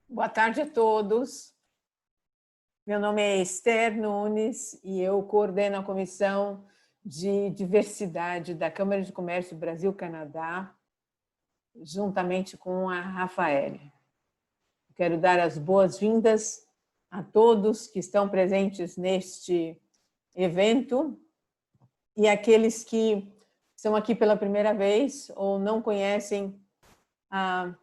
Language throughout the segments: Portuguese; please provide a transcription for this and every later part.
Boa tarde a todos. Meu nome é Esther Nunes e eu coordeno a Comissão de Diversidade da Câmara de Comércio Brasil-Canadá, juntamente com a Rafael. Quero dar as boas-vindas a todos que estão presentes neste evento e aqueles que estão aqui pela primeira vez ou não conhecem a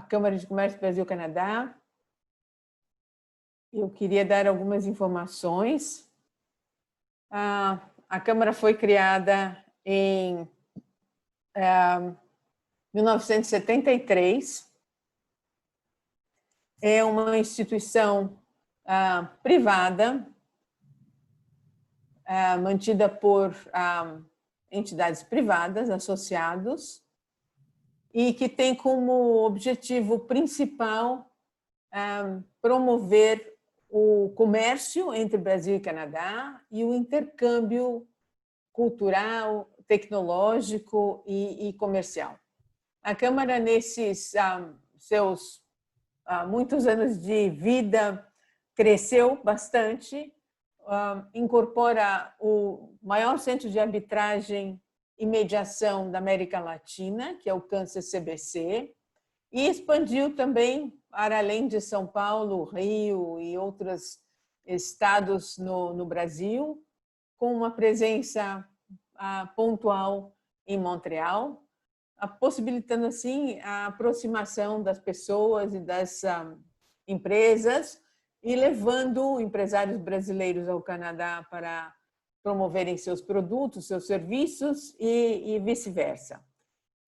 Câmara de Comércio Brasil-Canadá. Eu queria dar algumas informações. A Câmara foi criada em 1973. É uma instituição privada, mantida por entidades privadas, associados, e que tem como objetivo principal promover o comércio entre Brasil e Canadá e o intercâmbio cultural, tecnológico e comercial. A Câmara, nesses seus muitos anos de vida, cresceu bastante, incorpora o maior centro de arbitragem e mediação da América Latina, que é o Kansas CBC, e expandiu também para além de São Paulo, Rio e outros estados no Brasil, com uma presença pontual em Montreal, possibilitando assim a aproximação das pessoas e das empresas e levando empresários brasileiros ao Canadá para promoverem seus produtos, seus serviços e vice-versa.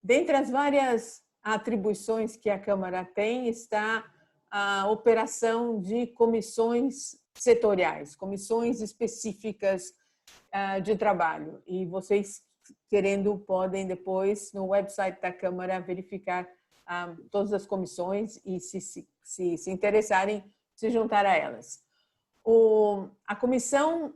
Dentre as várias atribuições que a Câmara tem está a operação de comissões setoriais, comissões específicas de trabalho. E vocês, querendo, podem depois, no website da Câmara, verificar todas as comissões e, se interessarem, se juntar a elas. A Comissão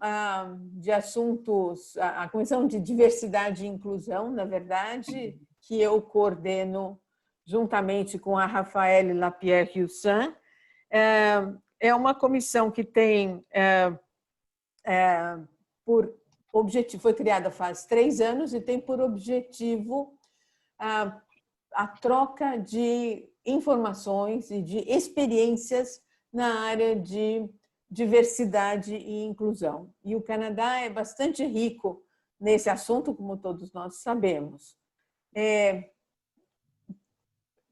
de Assuntos, a Comissão de Diversidade e Inclusão, na verdade, que eu coordeno juntamente com a Rafael Lapierre-Hussin, é uma comissão que tem por objetivo, foi criada faz 3 anos e tem por objetivo a troca de informações e de experiências na área de diversidade e inclusão. E o Canadá é bastante rico nesse assunto, como todos nós sabemos.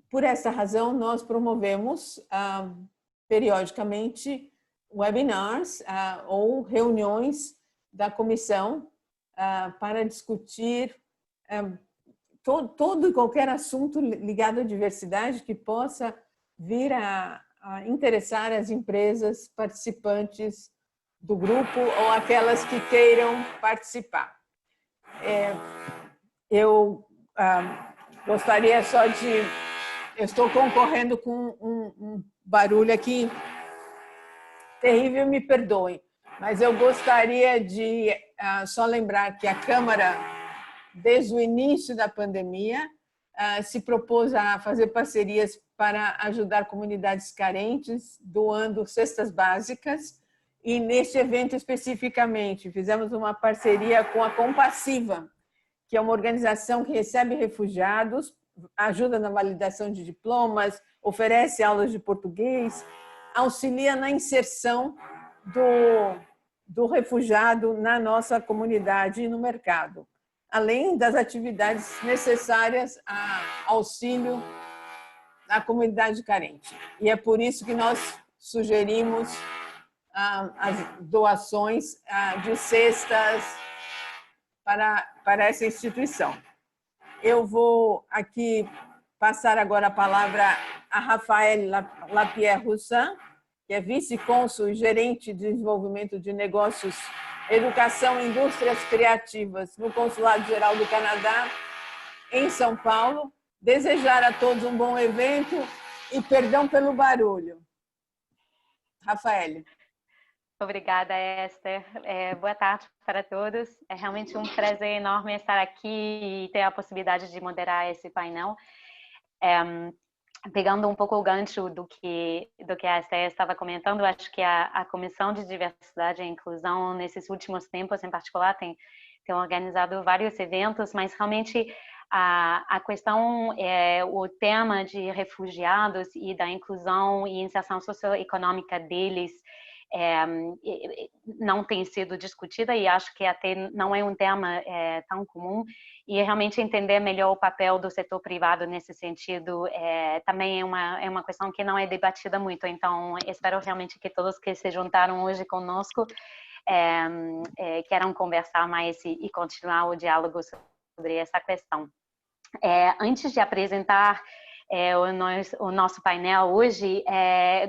Por essa razão, nós promovemos periodicamente webinars ou reuniões da comissão para discutir todo e qualquer assunto ligado à diversidade que possa vir a interessar as empresas participantes do grupo ou aquelas que queiram participar. Eu gostaria só de... Eu estou concorrendo com um barulho aqui terrível, me perdoem, mas eu gostaria de só lembrar que a Câmara, desde o início da pandemia, se propôs a fazer parcerias para ajudar comunidades carentes, doando cestas básicas, e neste evento especificamente fizemos uma parceria com a Compassiva, que é uma organização que recebe refugiados, ajuda na validação de diplomas, oferece aulas de português, auxilia na inserção do refugiado na nossa comunidade e no mercado, além das atividades necessárias a auxílio à comunidade carente. E é por isso que nós sugerimos as doações de cestas para essa instituição. Eu vou aqui passar agora a palavra a Rafael Lapierre-Hussin, que é vice-cônsul e gerente de desenvolvimento de negócios, educação e indústrias criativas no Consulado-Geral do Canadá, em São Paulo. Desejar a todos um bom evento e perdão pelo barulho. Rafael. Obrigada, Esther. Boa tarde para todos. É realmente um prazer enorme estar aqui e ter a possibilidade de moderar esse painel. pegando um pouco o gancho do que a Estéia estava comentando, acho que a Comissão de Diversidade e Inclusão, nesses últimos tempos, em particular, tem organizado vários eventos, mas realmente a questão, o tema de refugiados e da inclusão e inserção socioeconômica deles não tem sido discutida, e acho que até não é um tema tão comum, e realmente entender melhor o papel do setor privado nesse sentido também é uma questão que não é debatida muito. Então, espero realmente que todos que se juntaram hoje conosco queiram conversar mais e continuar o diálogo sobre essa questão. Antes de apresentar o nosso painel hoje,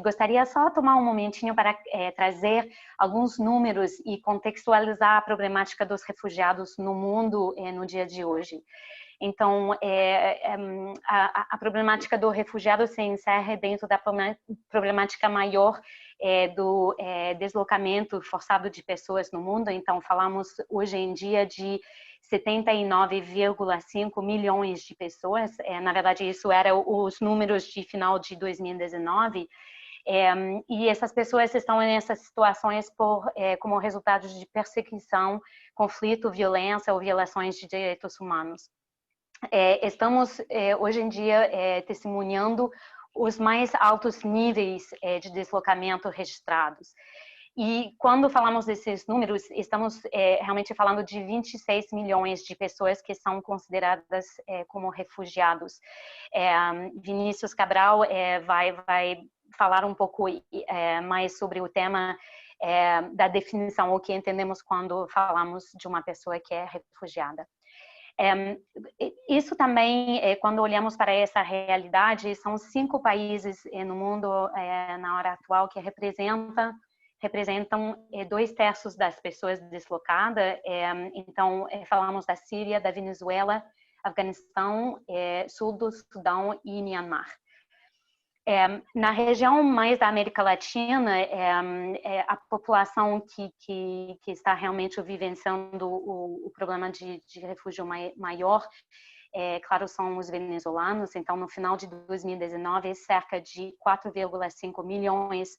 gostaria só de tomar um momentinho para trazer alguns números e contextualizar a problemática dos refugiados no mundo no dia de hoje. Então, a problemática do refugiado se encerra dentro da problemática maior do deslocamento forçado de pessoas no mundo. Então, falamos hoje em dia de 79,5 milhões de pessoas. Na verdade, isso eram os números de final de 2019. E essas pessoas estão nessas situações como resultado de perseguição, conflito, violência ou violações de direitos humanos. Estamos, hoje em dia, testemunhando os mais altos níveis de deslocamento registrados. E quando falamos desses números, estamos realmente falando de 26 milhões de pessoas que são consideradas como refugiados. Vinícius Cabral vai falar um pouco mais sobre o tema da definição, o que entendemos quando falamos de uma pessoa que é refugiada. Isso também, quando olhamos para essa realidade, são 5 países no mundo na hora atual que representam 2/3 das pessoas deslocadas. Então, falamos da Síria, da Venezuela, Afeganistão, Sul do Sudão e Myanmar. Na região mais da América Latina, a população que está realmente vivenciando o problema de refúgio maior, claro, são os venezuelanos. Então, no final de 2019, cerca de 4,5 milhões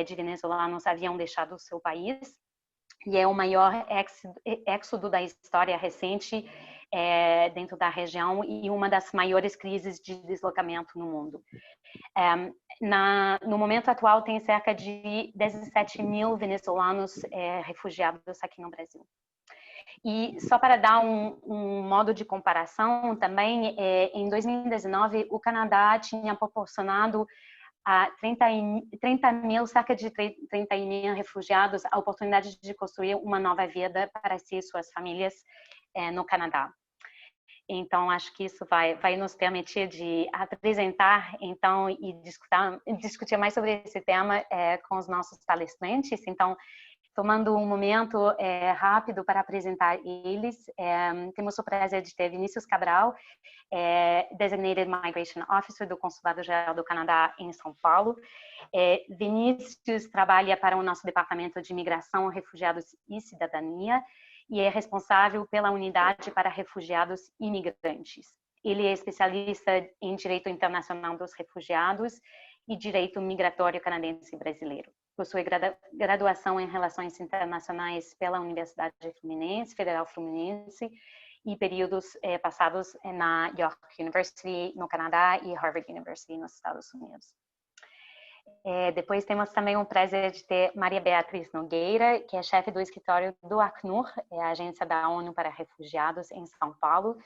de venezuelanos haviam deixado o seu país, e é o maior êxodo da história recente dentro da região e uma das maiores crises de deslocamento no mundo. No momento atual, tem cerca de 17 mil venezuelanos refugiados aqui no Brasil. E só para dar um modo de comparação também, em 2019, o Canadá tinha proporcionado a cerca de 30 mil refugiados a oportunidade de construir uma nova vida para si e suas famílias no Canadá. Então, acho que isso vai nos permitir de apresentar, então, e discutir mais sobre esse tema com os nossos palestrantes. Então, tomando um momento rápido para apresentar eles, temos o prazer de ter Vinícius Cabral, Designated Migration Officer do Consulado Geral do Canadá em São Paulo. Vinícius trabalha para o nosso Departamento de Imigração, Refugiados e Cidadania e é responsável pela Unidade para Refugiados e Imigrantes. Ele é especialista em Direito Internacional dos Refugiados e Direito Migratório Canadense e Brasileiro. Possui graduação em Relações Internacionais pela Universidade Federal Fluminense e períodos passados na York University, no Canadá, e Harvard University, nos Estados Unidos. Depois temos também o prazer de ter Maria Beatriz Nogueira, que é chefe do escritório do Acnur, a Agência da ONU para Refugiados, em São Paulo.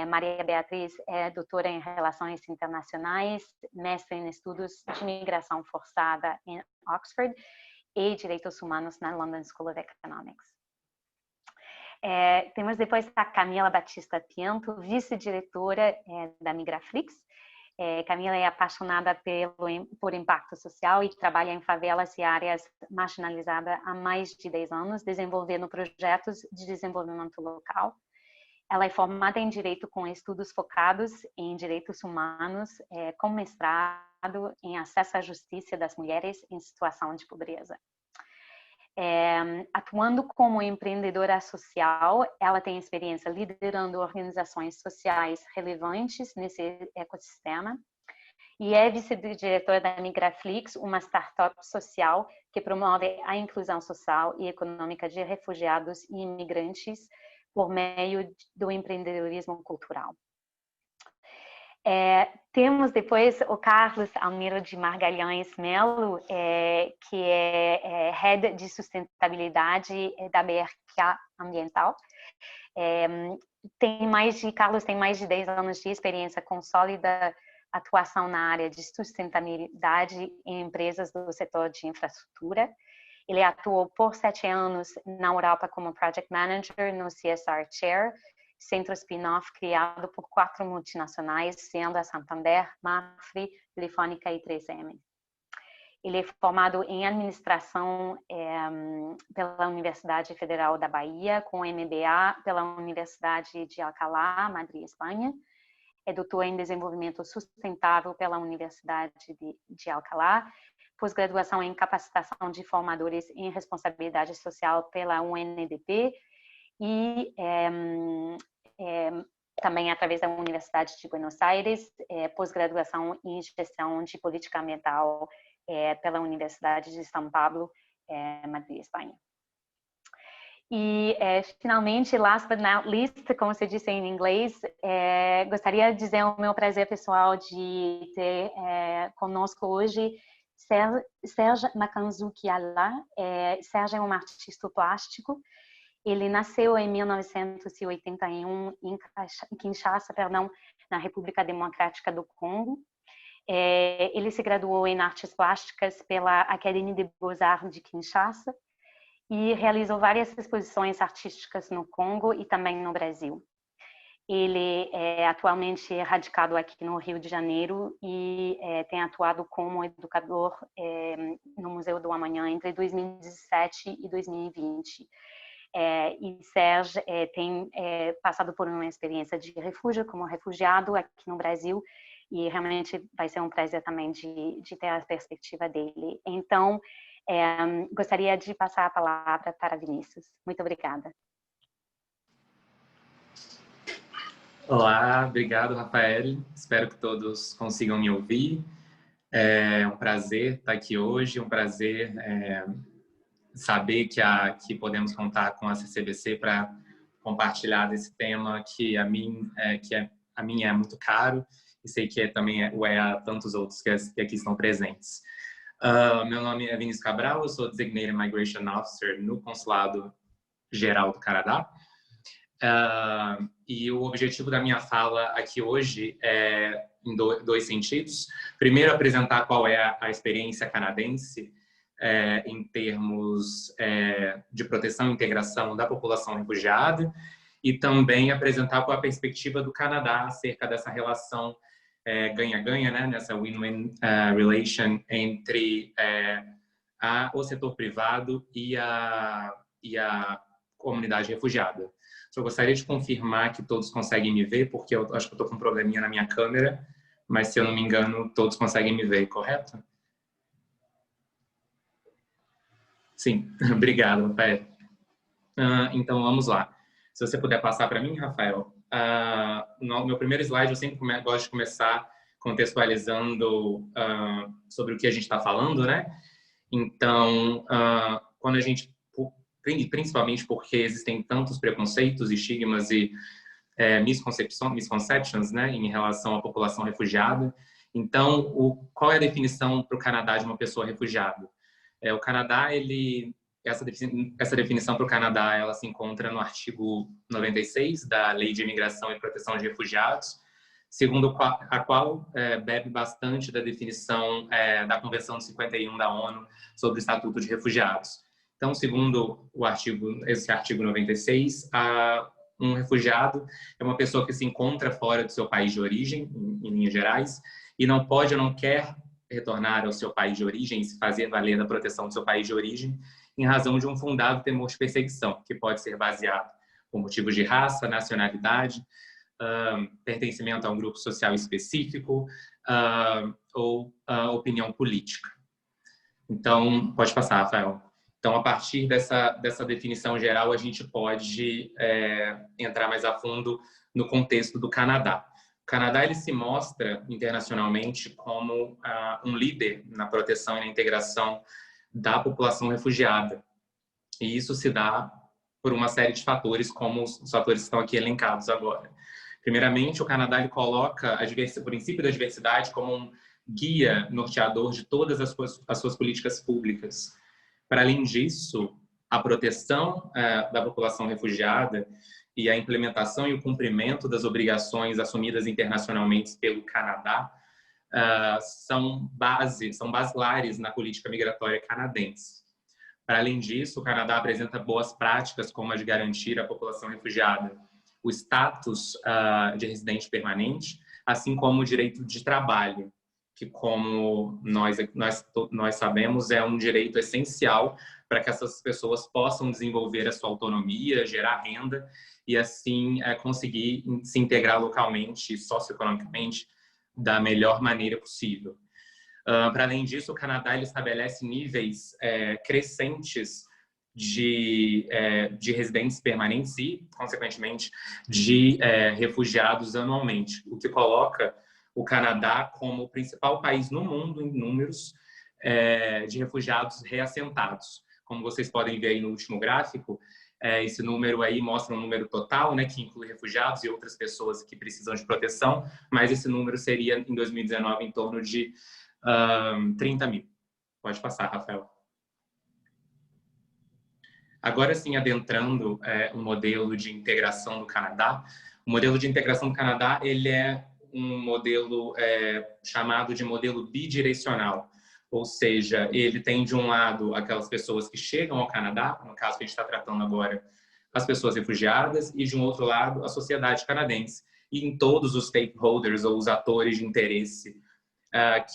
Maria Beatriz é doutora em Relações Internacionais, mestre em Estudos de Migração Forçada em Oxford e Direitos Humanos na London School of Economics. Temos depois a Camila Batista Pianto, vice-diretora da Migraflix. Camila é apaixonada por impacto social e trabalha em favelas e áreas marginalizadas há mais de 10 anos, desenvolvendo projetos de desenvolvimento local. Ela é formada em Direito com estudos focados em direitos humanos, com mestrado em acesso à justiça das mulheres em situação de pobreza. Atuando como empreendedora social, ela tem experiência liderando organizações sociais relevantes nesse ecossistema e é vice-diretora da Migraflix, uma startup social que promove a inclusão social e econômica de refugiados e imigrantes por meio do empreendedorismo cultural. Temos depois o Carlos Almiro de Magalhães Melo, que é Head de Sustentabilidade da BRK Ambiental. Carlos tem mais de 10 anos de experiência com sólida atuação na área de sustentabilidade em empresas do setor de infraestrutura. Ele atuou por 7 anos na Europa como Project Manager no CSR Chair, centro spin-off criado por 4 multinacionais, sendo a Santander, Mapfre, Telefônica e 3M. Ele é formado em administração pela Universidade Federal da Bahia, com MBA pela Universidade de Alcalá, Madrid, Espanha. É doutor em desenvolvimento sustentável pela Universidade de Alcalá, pós-graduação em capacitação de formadores em responsabilidade social pela UNDP e também através da Universidade de Buenos Aires, pós-graduação em gestão de política ambiental pela Universidade de São Paulo, Madrid, Espanha. E, finalmente, last but not least, como se diz em inglês, gostaria de dizer o meu prazer pessoal de ter conosco hoje Serge Makanzuki-Ala. Serge é um artista plástico. Ele nasceu em 1981 em Kinshasa, na República Democrática do Congo. Ele se graduou em Artes Plásticas pela Académie des Beaux-Arts de Kinshasa e realizou várias exposições artísticas no Congo e também no Brasil. Ele é atualmente radicado aqui no Rio de Janeiro e tem atuado como educador no Museu do Amanhã entre 2017 e 2020. E Serge tem passado por uma experiência de refúgio como refugiado aqui no Brasil e realmente vai ser um prazer também de ter a perspectiva dele. Então, gostaria de passar a palavra para Vinícius. Muito obrigada. Olá, obrigado, Rafael. Espero que todos consigam me ouvir. É um prazer estar aqui hoje, um prazer saber que podemos contar com a CCBC para compartilhar desse tema que a mim é muito caro e sei que também é a tantos outros que aqui estão presentes. Meu nome é Vinícius Cabral, eu sou Designated Migration Officer no Consulado Geral do Canadá. E o objetivo da minha fala aqui hoje é em dois sentidos. Primeiro, apresentar qual é a experiência canadense em termos de proteção e integração da população refugiada e também apresentar qual a perspectiva do Canadá acerca dessa relação ganha-ganha, né, nessa win-win relation entre o setor privado e a comunidade refugiada. Só gostaria de confirmar que todos conseguem me ver, porque eu acho que eu estou com um probleminha na minha câmera, mas se eu não me engano, todos conseguem me ver, correto? Sim, obrigado, Rafael. Então, vamos lá. Se você puder passar para mim, Rafael. No meu primeiro slide, eu sempre gosto de começar contextualizando sobre o que a gente está falando, né? Então, quando a gente, principalmente porque existem tantos preconceitos, estigmas e misconceptions, né, em relação à população refugiada. Então, qual é a definição para o Canadá de uma pessoa refugiada? O Canadá, essa definição para o Canadá, ela se encontra no artigo 96 da Lei de Imigração e Proteção de Refugiados, segundo a qual bebe bastante da definição da Convenção de 51 da ONU sobre o Estatuto de Refugiados. Então, segundo esse artigo 96, um refugiado é uma pessoa que se encontra fora do seu país de origem, em linhas gerais, e não pode ou não quer retornar ao seu país de origem e se fazer valer da proteção do seu país de origem em razão de um fundado temor de perseguição, que pode ser baseado por motivos de raça, nacionalidade, pertencimento a um grupo social específico ou opinião política. Então, pode passar, Rafael. Então, a partir dessa definição geral, a gente pode entrar mais a fundo no contexto do Canadá. O Canadá ele se mostra internacionalmente como um líder na proteção e na integração da população refugiada. E isso se dá por uma série de fatores, como os fatores que estão aqui elencados agora. Primeiramente, o Canadá ele coloca o princípio da diversidade como um guia norteador de todas as suas políticas públicas. Para além disso, a proteção da população refugiada e a implementação e o cumprimento das obrigações assumidas internacionalmente pelo Canadá são basilares na política migratória canadense. Para além disso, o Canadá apresenta boas práticas, como a de garantir à população refugiada o status de residente permanente, assim como o direito de trabalho, que, como nós sabemos, é um direito essencial para que essas pessoas possam desenvolver a sua autonomia, gerar renda e, assim, conseguir se integrar localmente e socioeconomicamente da melhor maneira possível. Para além disso, o Canadá ele estabelece níveis crescentes de residentes permanentes e, consequentemente, de refugiados anualmente, o que coloca o Canadá como o principal país no mundo em números de refugiados reassentados. Como vocês podem ver aí no último gráfico, esse número aí mostra um número total, né, que inclui refugiados e outras pessoas que precisam de proteção, mas esse número seria, em 2019, em torno de 30 mil. Pode passar, Rafael. Agora sim, adentrando o modelo de integração do Canadá. O modelo de integração do Canadá ele é um modelo chamado de modelo bidirecional. Ou seja, ele tem de um lado aquelas pessoas que chegam ao Canadá, no caso que a gente está tratando agora, as pessoas refugiadas, e de um outro lado a sociedade canadense, e em todos os stakeholders ou os atores de interesse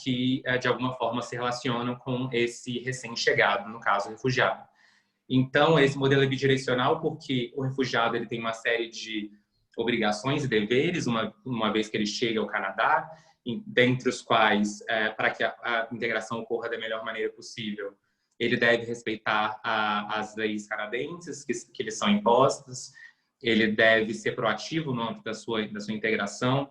que de alguma forma se relacionam com esse recém-chegado, no caso refugiado. Então, esse modelo é bidirecional porque o refugiado ele tem uma série de obrigações e deveres, uma vez que ele chega ao Canadá, dentre os quais, para que a integração ocorra da melhor maneira possível, ele deve respeitar as leis canadenses que lhe são impostas, ele deve ser proativo no âmbito da sua integração,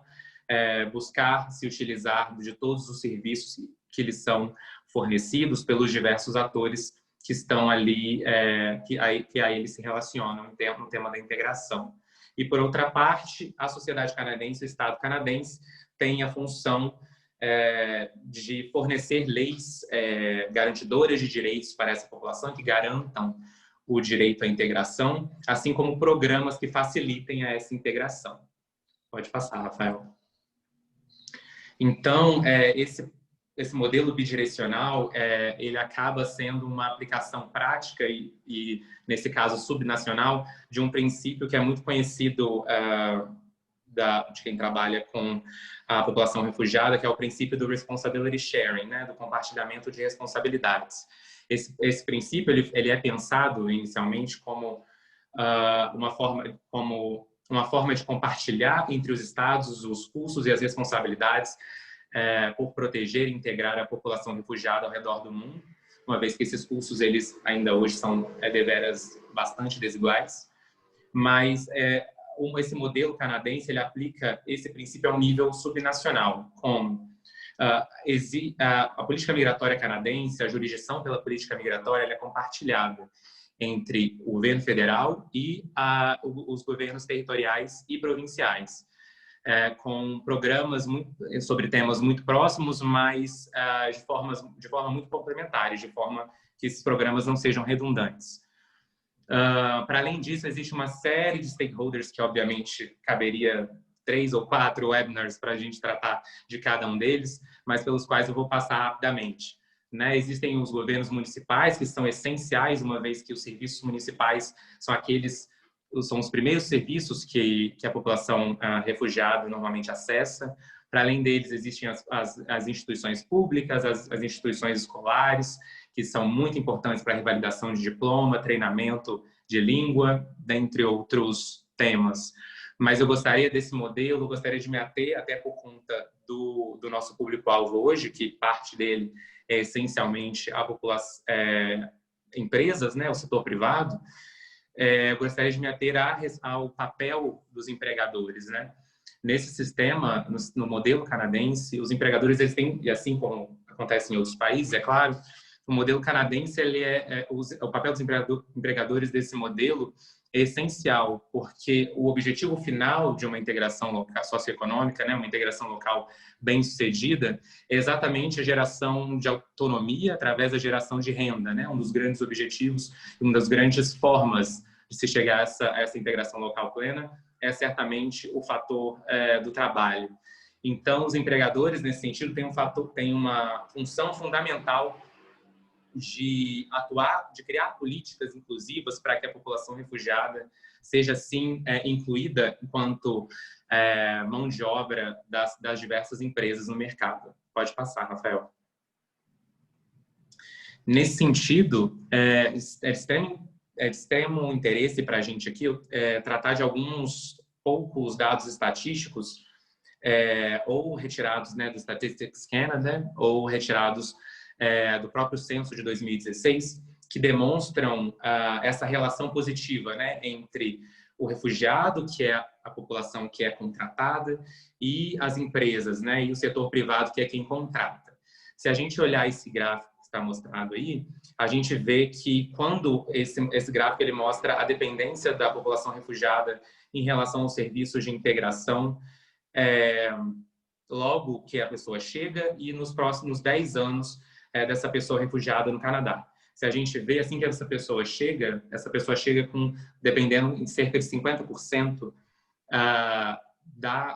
buscar se utilizar de todos os serviços que lhe são fornecidos pelos diversos atores que estão ali, que a ele se relacionam no tema da integração. E, por outra parte, a sociedade canadense, o Estado canadense, tem a função de fornecer leis garantidoras de direitos para essa população, que garantam o direito à integração, assim como programas que facilitem essa integração. Pode passar, Rafael. Então, esse modelo bidirecional, ele acaba sendo uma aplicação prática e, nesse caso, subnacional, de um princípio que é muito conhecido de quem trabalha com a população refugiada, que é o princípio do responsibility sharing, né, do compartilhamento de responsabilidades. Esse princípio ele é pensado inicialmente como uma forma de compartilhar entre os estados os custos e as responsabilidades por proteger e integrar a população refugiada ao redor do mundo, uma vez que esses custos eles ainda hoje são deveras bastante desiguais, mas esse modelo canadense ele aplica esse princípio ao nível subnacional, como a política migratória canadense, a jurisdição pela política migratória ela é compartilhada entre o governo federal e os governos territoriais e provinciais, com programas sobre temas muito próximos, mas de forma muito complementares, de forma que esses programas não sejam redundantes. Para além disso, existe uma série de stakeholders que, obviamente, caberia 3 ou 4 webinars para a gente tratar de cada um deles, mas pelos quais eu vou passar rapidamente. Né? Existem os governos municipais, que são essenciais, uma vez que os serviços municipais são os primeiros serviços que a população refugiada normalmente acessa. Para além deles, existem as instituições públicas, as instituições escolares, que são muito importantes para a revalidação de diploma, treinamento de língua, dentre outros temas. Mas eu gostaria desse modelo, gostaria de me ater, até por conta do nosso público-alvo hoje, que parte dele é essencialmente a população, empresas, né, o setor privado. Eu gostaria de me ater ao papel dos empregadores, né? Nesse sistema, no modelo canadense, os empregadores, eles têm, e assim como acontece em outros países, é claro, o modelo canadense, o papel dos empregadores desse modelo é essencial, porque o objetivo final de uma integração local, socioeconômica, né, uma integração local bem-sucedida, é exatamente a geração de autonomia através da geração de renda, né, um dos grandes objetivos, uma das grandes formas de se chegar a essa integração local plena é certamente o fator do trabalho. Então, os empregadores, nesse sentido, têm uma função fundamental de atuar, de criar políticas inclusivas para que a população refugiada seja, assim, incluída enquanto mão de obra das diversas empresas no mercado. Pode passar, Rafael. Nesse sentido, é de extremo interesse para a gente aqui tratar de alguns poucos dados estatísticos ou retirados, né, do Statistics Canada ou retirados do próprio censo de 2016, que demonstram essa relação positiva, né, entre o refugiado, que é a população que é contratada, e as empresas, né, e o setor privado, que é quem contrata. Se a gente olhar esse gráfico que está mostrado aí, a gente vê que quando esse gráfico ele mostra a dependência da população refugiada em relação aos serviços de integração, logo que a pessoa chega e nos próximos 10 anos dessa pessoa refugiada no Canadá. Se a gente vê, assim que essa pessoa chega com, dependendo, em cerca de 50%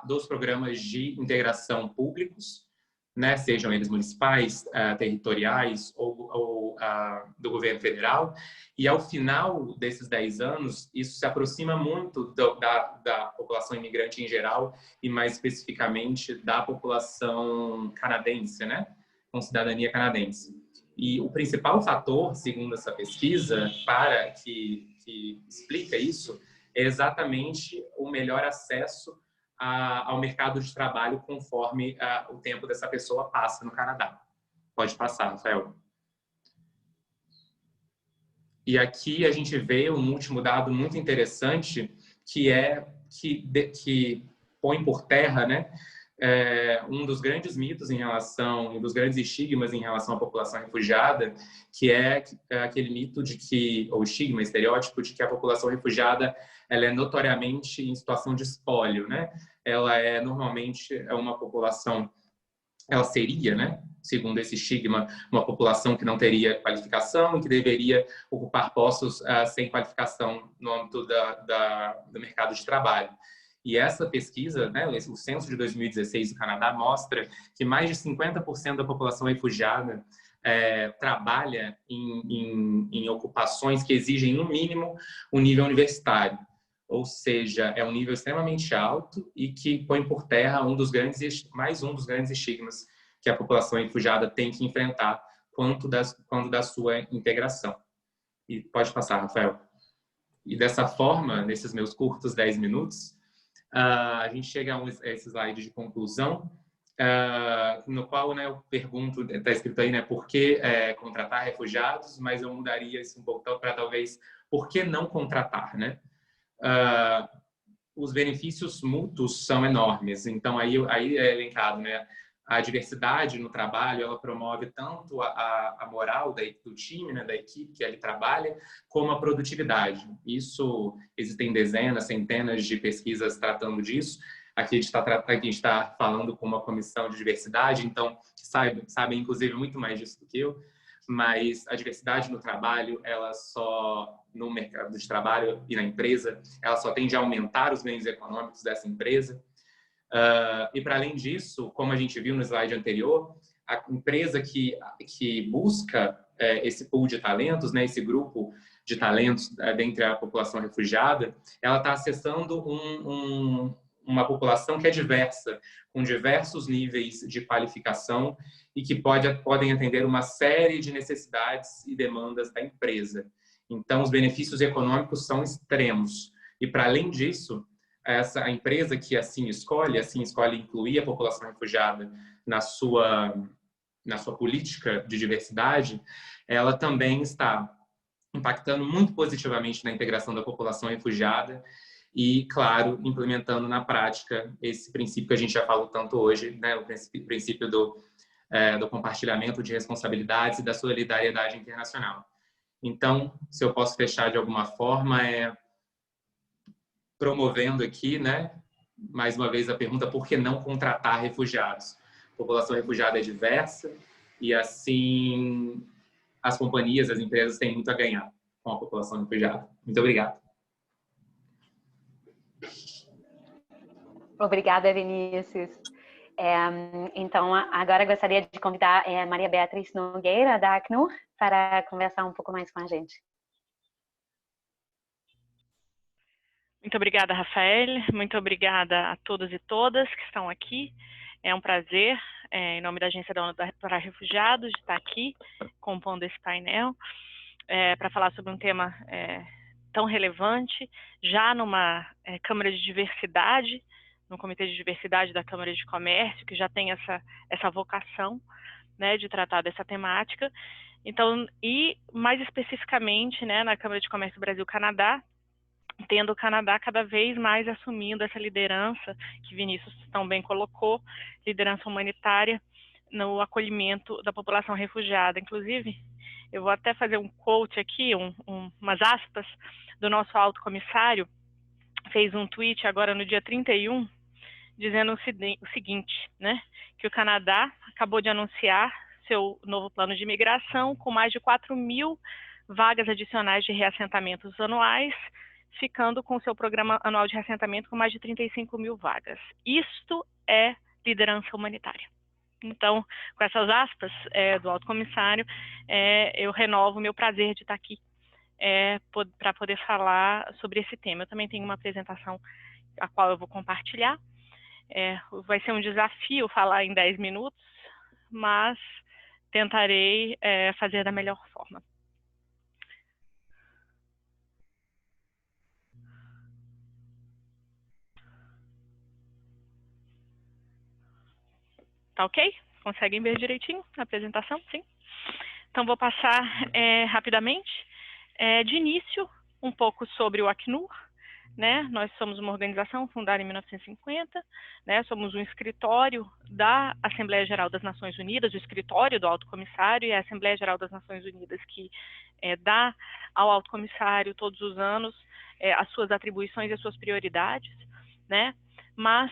dos programas de integração públicos, né, sejam eles municipais, territoriais ou do governo federal, e ao final desses 10 anos, isso se aproxima muito da população imigrante em geral e mais especificamente da população canadense, né, com cidadania canadense. E o principal fator, segundo essa pesquisa, que explica isso, é exatamente o melhor acesso ao mercado de trabalho conforme o tempo dessa pessoa passa no Canadá. Pode passar, Rafael. E aqui a gente vê um último dado muito interessante, que põe por terra, né, um dos grandes mitos um dos grandes estigmas em relação à população refugiada, que é aquele mito ou estigma, estereótipo, de que a população refugiada ela é notoriamente em situação de espólio, né? Ela normalmente uma população, ela seria, né, segundo esse estigma, uma população que não teria qualificação e que deveria ocupar postos sem qualificação no âmbito do mercado de trabalho. E essa pesquisa, né, o censo de 2016 do Canadá mostra que mais de 50% da população refugiada trabalha em ocupações que exigem, no mínimo, um nível universitário. Ou seja, é um nível extremamente alto e que põe por terra mais um dos grandes estigmas que a população refugiada tem que enfrentar quando da sua integração. E pode passar, Rafael. E dessa forma, nesses meus curtos 10 minutos, a gente chega a esse slide de conclusão, no qual, né, eu pergunto, está escrito aí, né, por que contratar refugiados, mas eu mudaria isso um pouco para talvez, por que não contratar, né? Os benefícios mútuos são enormes, então aí é elencado, né, a diversidade no trabalho, ela promove tanto a moral do time, né, da equipe que ali trabalha, como a produtividade. Isso, existem dezenas, centenas de pesquisas tratando disso. Aqui a gente está falando com uma comissão de diversidade, então sabem inclusive muito mais disso do que eu, mas a diversidade no trabalho, no mercado de trabalho e na empresa, ela só tende a aumentar os ganhos econômicos dessa empresa. E para além disso, como a gente viu no slide anterior, a empresa que busca esse pool de talentos, né, esse grupo de talentos dentre a população refugiada, ela está acessando uma população que é diversa, com diversos níveis de qualificação e que podem atender uma série de necessidades e demandas da empresa. Então, os benefícios econômicos são extremos. E, para além disso, a empresa que assim escolhe incluir a população refugiada na sua política de diversidade, ela também está impactando muito positivamente na integração da população refugiada e, claro, implementando na prática esse princípio que a gente já falou tanto hoje, né, o princípio do compartilhamento de responsabilidades e da solidariedade internacional. Então, se eu posso fechar de alguma forma, promovendo aqui, né, mais uma vez a pergunta: por que não contratar refugiados? A população refugiada é diversa e, assim, as companhias, as empresas têm muito a ganhar com a população refugiada. Muito obrigado. Obrigada, Vinícius. Então, agora eu gostaria de convidar a Maria Beatriz Nogueira, da Acnur, para conversar um pouco mais com a gente. Muito obrigada, Rafael. Muito obrigada a todos e todas que estão aqui. É um prazer, em nome da Agência da ONU para Refugiados, de estar aqui compondo esse painel para falar sobre um tema tão relevante, já numa Câmara de Diversidade, no Comitê de Diversidade da Câmara de Comércio, que já tem essa vocação, né, de tratar dessa temática. Então, e mais especificamente, né, na Câmara de Comércio Brasil-Canadá, tendo o Canadá cada vez mais assumindo essa liderança, que Vinícius também colocou, liderança humanitária no acolhimento da população refugiada. Inclusive, eu vou até fazer um quote aqui, umas aspas, do nosso alto comissário, fez um tweet agora no dia 31, dizendo o seguinte, né, que o Canadá acabou de anunciar seu novo plano de imigração com mais de 4.000 vagas adicionais de reassentamentos anuais, ficando com seu programa anual de reassentamento com mais de 35.000 vagas. Isto é liderança humanitária. Então, com essas aspas do alto comissário, eu renovo o meu prazer de estar aqui para poder falar sobre esse tema. Eu também tenho uma apresentação a qual eu vou compartilhar. Vai ser um desafio falar em 10 minutos, mas tentarei fazer da melhor forma. Tá ok? Conseguem ver direitinho a apresentação? Sim? Então, vou passar rapidamente. De início, um pouco sobre o Acnur, né? Nós somos uma organização fundada em 1950, né? Somos um escritório da Assembleia Geral das Nações Unidas, o escritório do Alto Comissário, e a Assembleia Geral das Nações Unidas que dá ao Alto Comissário todos os anos as suas atribuições e as suas prioridades, né? Mas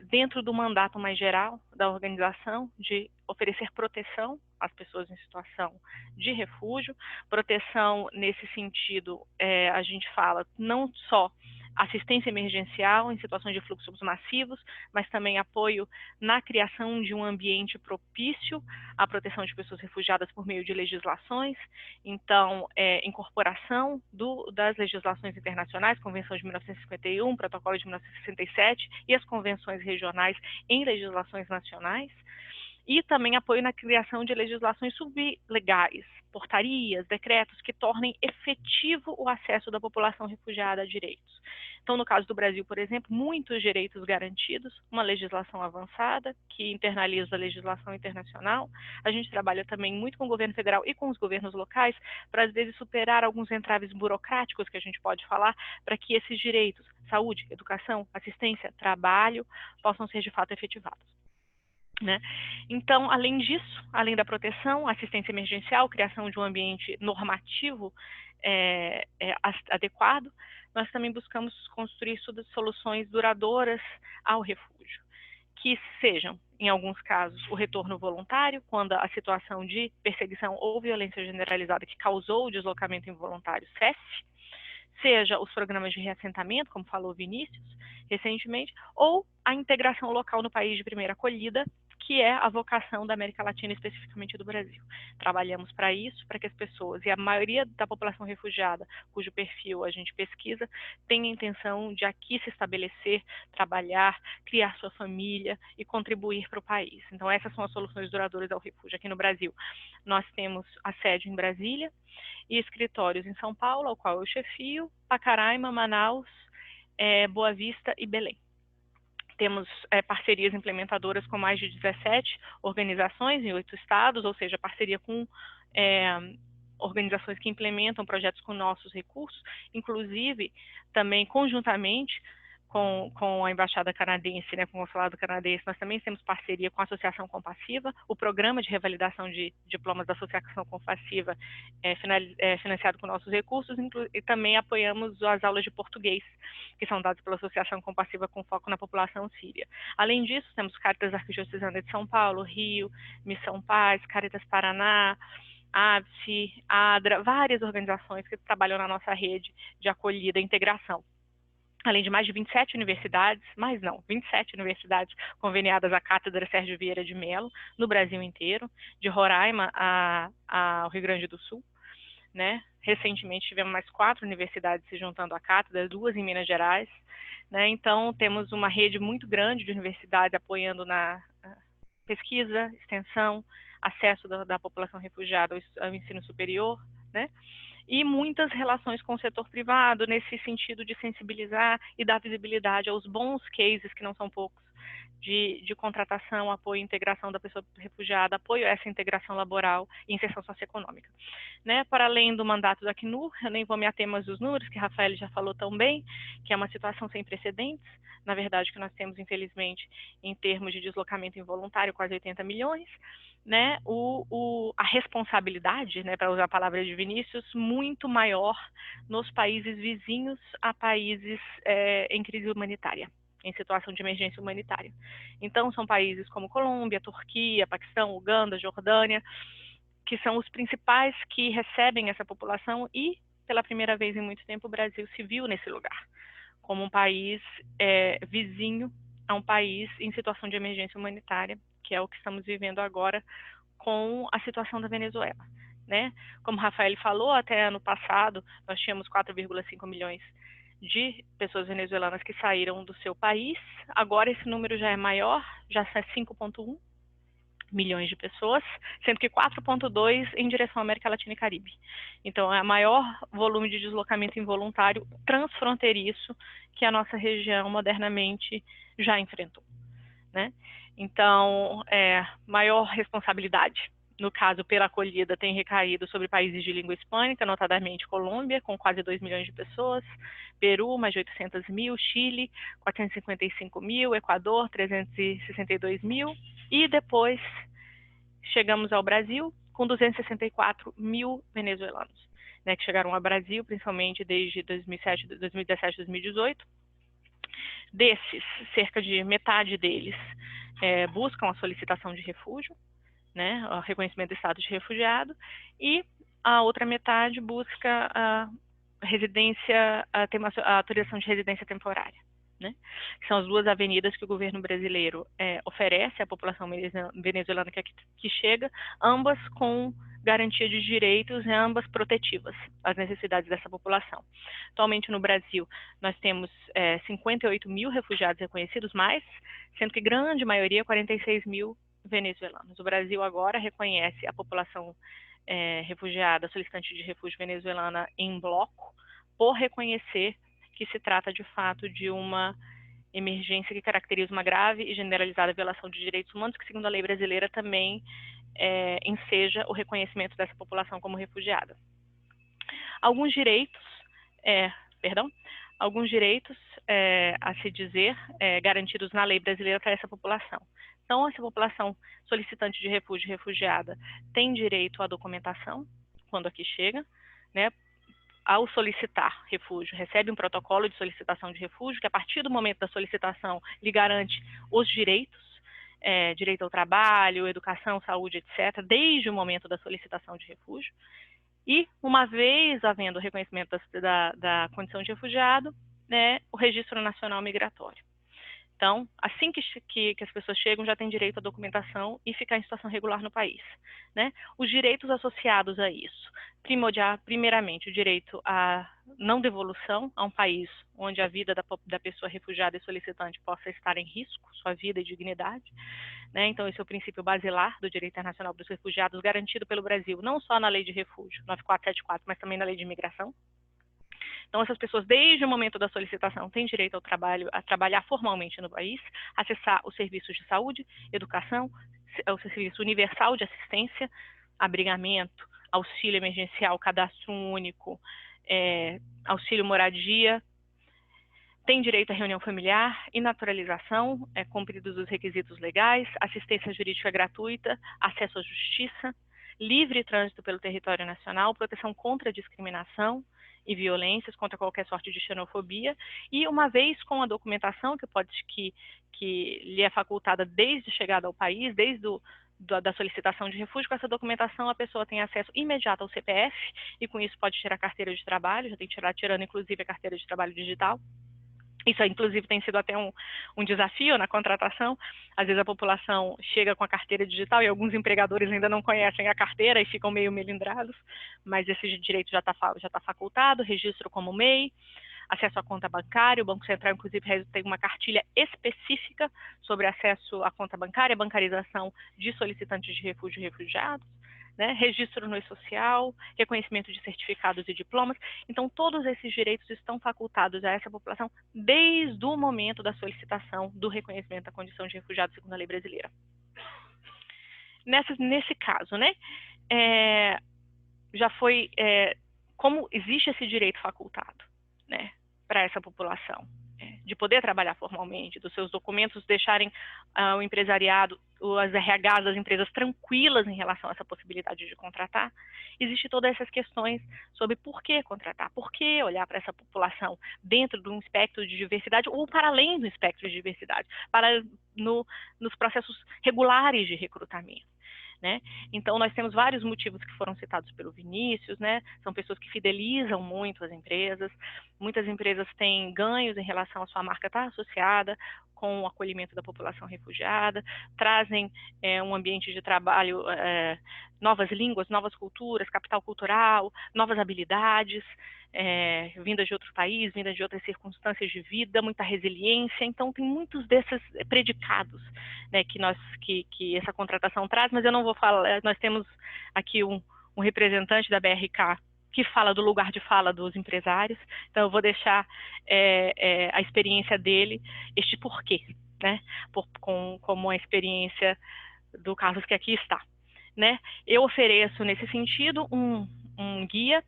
dentro do mandato mais geral da organização de oferecer proteção às pessoas em situação de refúgio, proteção nesse sentido, a gente fala não só assistência emergencial em situações de fluxos massivos, mas também apoio na criação de um ambiente propício à proteção de pessoas refugiadas por meio de legislações. Então, incorporação das legislações internacionais, Convenção de 1951, Protocolo de 1967 e as convenções regionais em legislações nacionais. E também apoio na criação de legislações sublegais, portarias, decretos que tornem efetivo o acesso da população refugiada a direitos. Então, no caso do Brasil, por exemplo, muitos direitos garantidos, uma legislação avançada que internaliza a legislação internacional. A gente trabalha também muito com o governo federal e com os governos locais para, às vezes, superar alguns entraves burocráticos que a gente pode falar para que esses direitos, saúde, educação, assistência, trabalho, possam ser de fato efetivados. Né? Então, além disso, além da proteção, assistência emergencial, criação de um ambiente normativo adequado, nós também buscamos construir soluções duradouras ao refúgio, que sejam, em alguns casos, o retorno voluntário, quando a situação de perseguição ou violência generalizada que causou o deslocamento involuntário cesse, seja os programas de reassentamento, como falou Vinícius recentemente, ou a integração local no país de primeira acolhida, que é a vocação da América Latina, especificamente do Brasil. Trabalhamos para isso, para que as pessoas, e a maioria da população refugiada, cujo perfil a gente pesquisa, tenha a intenção de aqui se estabelecer, trabalhar, criar sua família e contribuir para o país. Então, essas são as soluções duradouras ao refúgio aqui no Brasil. Nós temos a sede em Brasília e escritórios em São Paulo, ao qual eu chefio, Pacaraima, Manaus, Boa Vista e Belém. Temos parcerias implementadoras com mais de 17 organizações em 8 estados, ou seja, parceria com organizações que implementam projetos com nossos recursos, inclusive também conjuntamente com a Embaixada Canadense, né, com o Consulado Canadense, nós também temos parceria com a Associação Compassiva. O programa de revalidação de diplomas da Associação Compassiva é financiado com nossos recursos, e também apoiamos as aulas de português, que são dadas pela Associação Compassiva com foco na população síria. Além disso, temos Caritas Arquidiocesana de São Paulo, Rio, Missão Paz, Caritas Paraná, ABSE, ADRA, várias organizações que trabalham na nossa rede de acolhida e integração. Além de mais de 27 universidades, 27 universidades conveniadas à Cátedra Sérgio Vieira de Mello, no Brasil inteiro, de Roraima ao Rio Grande do Sul, né? Recentemente tivemos mais 4 universidades se juntando à cátedra, 2 em Minas Gerais, né? Então temos uma rede muito grande de universidades apoiando na pesquisa, extensão, acesso da população refugiada ao ensino superior, né? E muitas relações com o setor privado, nesse sentido de sensibilizar e dar visibilidade aos bons cases, que não são poucos, de contratação, apoio e integração da pessoa refugiada, apoio a essa integração laboral e inserção socioeconômica. Né? Para além do mandato do Acnur, eu nem vou me ater mais os números, que a Rafael já falou tão bem, que é uma situação sem precedentes, na verdade, que nós temos, infelizmente, em termos de deslocamento involuntário, quase 80 milhões, né, a responsabilidade, né, para usar a palavra de Vinícius, muito maior nos países vizinhos a países em crise humanitária, em situação de emergência humanitária. Então, são países como Colômbia, Turquia, Paquistão, Uganda, Jordânia, que são os principais que recebem essa população e, pela primeira vez em muito tempo, o Brasil se viu nesse lugar, como um país vizinho a um país em situação de emergência humanitária, que é o que estamos vivendo agora com a situação da Venezuela, né? Como o Rafael falou, até ano passado, nós tínhamos 4,5 milhões de pessoas venezuelanas que saíram do seu país. Agora esse número já é maior, já é 5,1 milhões de pessoas, sendo que 4,2 em direção à América Latina e Caribe. Então, é o maior volume de deslocamento involuntário transfronteiriço que a nossa região modernamente já enfrentou, né? Então, maior responsabilidade, no caso, pela acolhida, tem recaído sobre países de língua hispânica, notadamente Colômbia, com quase 2 milhões de pessoas, Peru, mais de 800 mil, Chile, 455 mil, Equador, 362 mil, e depois chegamos ao Brasil com 264 mil venezuelanos, né, que chegaram ao Brasil, principalmente desde 2017, 2018. Desses, cerca de metade deles buscam a solicitação de refúgio, né, o reconhecimento do estado de refugiado, e a outra metade busca a autorização de residência temporária, né, que são as 2 avenidas que o governo brasileiro oferece à população venezuelana que chega, ambas com garantia de direitos e ambas protetivas às necessidades dessa população. Atualmente no Brasil nós temos 58 mil refugiados reconhecidos, mais, sendo que grande maioria, 46 mil venezuelanos. O Brasil agora reconhece a população refugiada, solicitante de refúgio venezuelana em bloco, por reconhecer que se trata de fato de uma emergência que caracteriza uma grave e generalizada violação de direitos humanos, que segundo a lei brasileira também enseja o reconhecimento dessa população como refugiada. Alguns direitos a se dizer garantidos na lei brasileira para essa população. Então, essa população solicitante de refúgio e refugiada tem direito à documentação quando aqui chega, né? Ao solicitar refúgio, recebe um protocolo de solicitação de refúgio, que a partir do momento da solicitação lhe garante os direitos, direito ao trabalho, educação, saúde, etc., desde o momento da solicitação de refúgio. E, uma vez havendo o reconhecimento da condição de refugiado, né, o Registro Nacional Migratório. Então, assim que as pessoas chegam, já têm direito à documentação e ficar em situação regular no país, né? Os direitos associados a isso, primeiramente, o direito à não devolução a um país onde a vida da pessoa refugiada e solicitante possa estar em risco, sua vida e dignidade, né? Então, esse é o princípio basilar do direito internacional dos refugiados, garantido pelo Brasil, não só na Lei de Refúgio, 9474, mas também na Lei de Imigração. Então, essas pessoas, desde o momento da solicitação, têm direito ao trabalho, a trabalhar formalmente no país, acessar os serviços de saúde, educação, o serviço universal de assistência, abrigamento, auxílio emergencial, cadastro único, auxílio moradia, tem direito à reunião familiar e naturalização, cumpridos os requisitos legais, assistência jurídica gratuita, acesso à justiça, livre trânsito pelo território nacional, proteção contra a discriminação e violências, contra qualquer sorte de xenofobia, e uma vez com a documentação que lhe é facultada desde a chegada ao país, desde da solicitação de refúgio, com essa documentação a pessoa tem acesso imediato ao CPF, e com isso pode tirar a carteira de trabalho, já tem tirando inclusive a carteira de trabalho digital. Isso, inclusive, tem sido até um desafio na contratação. Às vezes a população chega com a carteira digital e alguns empregadores ainda não conhecem a carteira e ficam meio melindrados, mas esse direito já tá facultado, registro como MEI, acesso à conta bancária. O Banco Central, inclusive, tem uma cartilha específica sobre acesso à conta bancária, bancarização de solicitantes de refúgio e refugiados, né? Registro no e-social, reconhecimento de certificados e diplomas. Então, todos esses direitos estão facultados a essa população desde o momento da solicitação do reconhecimento da condição de refugiado segundo a lei brasileira. Nesse caso, né, já foi, como existe esse direito facultado, né, para essa população, de poder trabalhar formalmente, dos seus documentos deixarem o empresariado, as RHs das empresas tranquilas em relação a essa possibilidade de contratar, existe todas essas questões sobre por que contratar, por que olhar para essa população dentro de um espectro de diversidade ou para além do espectro de diversidade, nos processos regulares de recrutamento. Né? Então, nós temos vários motivos que foram citados pelo Vinícius, né? São pessoas que fidelizam muito as empresas, muitas empresas têm ganhos em relação à sua marca estar associada com o acolhimento da população refugiada, trazem um ambiente de trabalho, novas línguas, novas culturas, capital cultural, novas habilidades, vindas de outro país, vindas de outras circunstâncias de vida, muita resiliência. Então, tem muitos desses predicados, né, que essa contratação traz, mas eu não vou falar. Nós temos aqui um representante da BRK que fala do lugar de fala dos empresários, então eu vou deixar a experiência dele, este porquê, né, como a experiência do Carlos que aqui está, né. Eu ofereço, nesse sentido, um guia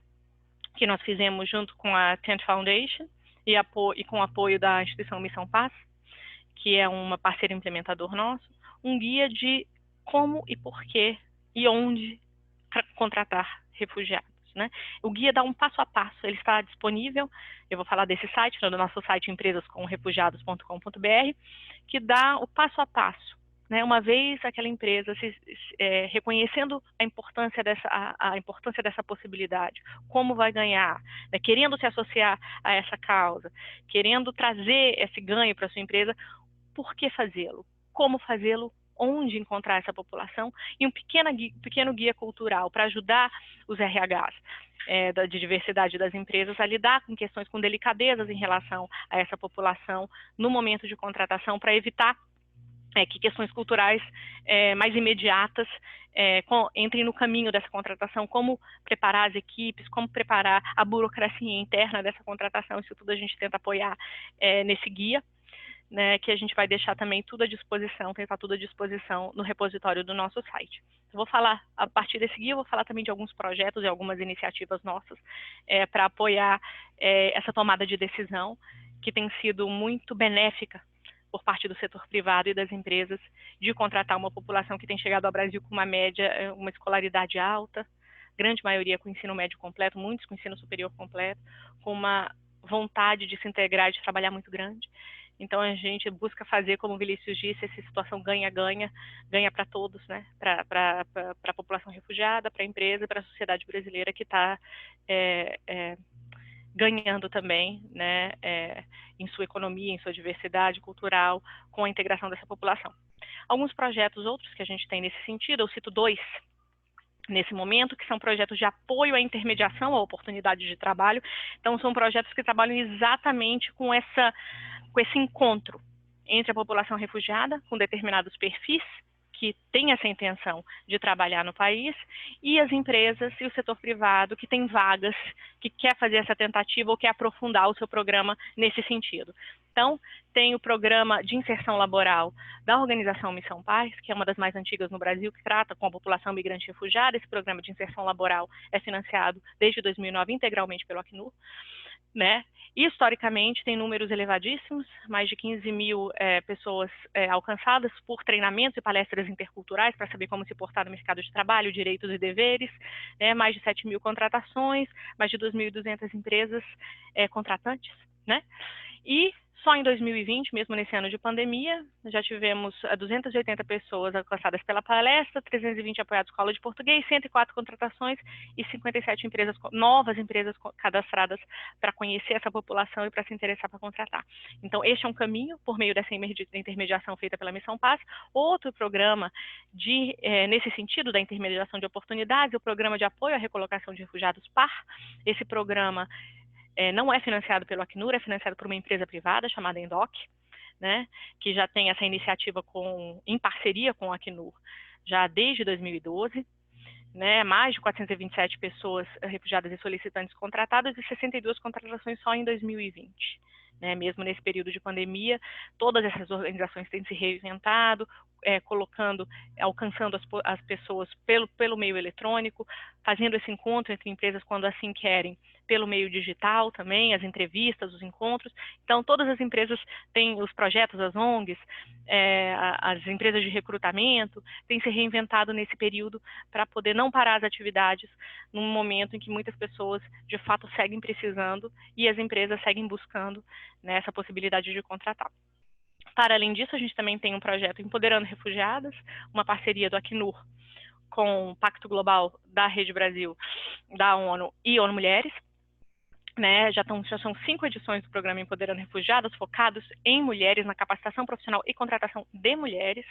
que nós fizemos junto com a Tent Foundation e com o apoio da instituição Missão Paz, que é uma parceira implementador nosso, um guia de como e porquê e onde contratar refugiados, né? O guia dá um passo a passo, ele está disponível, eu vou falar desse site, no nosso site empresascomrefugiados.com.br, que dá o passo a passo, né? Uma vez aquela empresa reconhecendo a importância dessa possibilidade, como vai ganhar, né? Querendo se associar a essa causa, querendo trazer esse ganho para a sua empresa, por que fazê-lo? Como fazê-lo? Onde encontrar essa população? E um pequeno guia cultural para ajudar os RHs de diversidade das empresas a lidar com questões, com delicadezas em relação a essa população no momento de contratação, para evitar que questões culturais mais imediatas entrem no caminho dessa contratação, como preparar as equipes, como preparar a burocracia interna dessa contratação. Isso tudo a gente tenta apoiar nesse guia, né, que a gente vai deixar também tudo à disposição, tentar tudo à disposição no repositório do nosso site. Eu vou falar, a partir desse guia, eu vou falar também de alguns projetos e algumas iniciativas nossas para apoiar essa tomada de decisão, que tem sido muito benéfica por parte do setor privado e das empresas, de contratar uma população que tem chegado ao Brasil com uma média, uma escolaridade alta, grande maioria com ensino médio completo, muitos com ensino superior completo, com uma vontade de se integrar e de trabalhar muito grande. Então, a gente busca fazer, como o Vinícius disse, essa situação ganha-ganha, ganha para todos, né? Para a população refugiada, para a empresa, para a sociedade brasileira que está ganhando também, né, em sua economia, em sua diversidade cultural, com a integração dessa população. Alguns projetos outros que a gente tem nesse sentido, eu cito 2 nesse momento, que são projetos de apoio à intermediação, à oportunidade de trabalho. Então, são projetos que trabalham exatamente com esse encontro entre a população refugiada, com determinados perfis, que tem essa intenção de trabalhar no país, e as empresas e o setor privado que tem vagas, que quer fazer essa tentativa ou quer aprofundar o seu programa nesse sentido. Então, tem o programa de inserção laboral da Organização Missão Paz, que é uma das mais antigas no Brasil, que trata com a população migrante e refugiada. Esse programa de inserção laboral é financiado desde 2009 integralmente pelo Acnur, né? E, historicamente, tem números elevadíssimos, mais de 15 mil pessoas alcançadas por treinamentos e palestras interculturais para saber como se portar no mercado de trabalho, direitos e deveres, né? Mais de 7 mil contratações, mais de 2.200 empresas contratantes, né? E só em 2020, mesmo nesse ano de pandemia, já tivemos 280 pessoas alcançadas pela palestra, 320 apoiados com aula de português, 104 contratações e 57 novas empresas cadastradas para conhecer essa população e para se interessar para contratar. Então, este é um caminho por meio dessa intermediação feita pela Missão Paz. Outro programa nesse sentido da intermediação de oportunidades, o programa de apoio à recolocação de refugiados PAR. Esse programa não é financiado pelo Acnur, é financiado por uma empresa privada chamada Endoc, né, que já tem essa iniciativa em parceria com o Acnur já desde 2012, né, mais de 427 pessoas refugiadas e solicitantes contratadas e 62 contratações só em 2020. Né, mesmo nesse período de pandemia, todas essas organizações têm se reinventado, alcançando as pessoas pelo meio eletrônico, fazendo esse encontro entre empresas quando assim querem, pelo meio digital também, as entrevistas, os encontros. Então, todas as empresas têm os projetos, as ONGs, as empresas de recrutamento, têm se reinventado nesse período para poder não parar as atividades num momento em que muitas pessoas, de fato, seguem precisando e as empresas seguem buscando, né, essa possibilidade de contratar. Para além disso, a gente também tem um projeto Empoderando Refugiadas, uma parceria do Acnur com o Pacto Global da Rede Brasil, da ONU e ONU Mulheres. Né, já são 5 edições do programa Empoderando Refugiadas, focados em mulheres, na capacitação profissional e contratação de mulheres.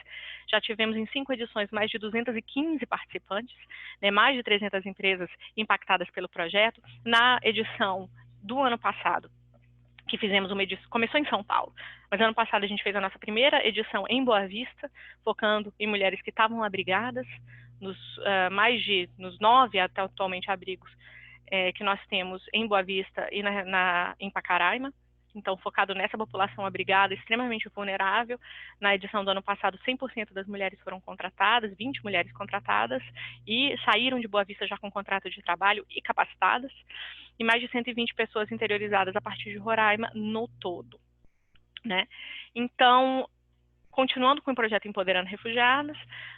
Já tivemos em 5 edições mais de 215 participantes, né, mais de 300 empresas impactadas pelo projeto. Na edição do ano passado, que fizemos uma edição, começou em São Paulo, mas ano passado a gente fez a nossa primeira edição em Boa Vista, focando em mulheres que estavam abrigadas, nos 9 até atualmente abrigos que nós temos em Boa Vista e em Pacaraima. Então, focado nessa população abrigada, extremamente vulnerável. Na edição do ano passado, 100% das mulheres foram contratadas, 20 mulheres contratadas, e saíram de Boa Vista já com contrato de trabalho e capacitadas, e mais de 120 pessoas interiorizadas a partir de Roraima no todo. Né? Então, continuando com o projeto Empoderando Refugiadas,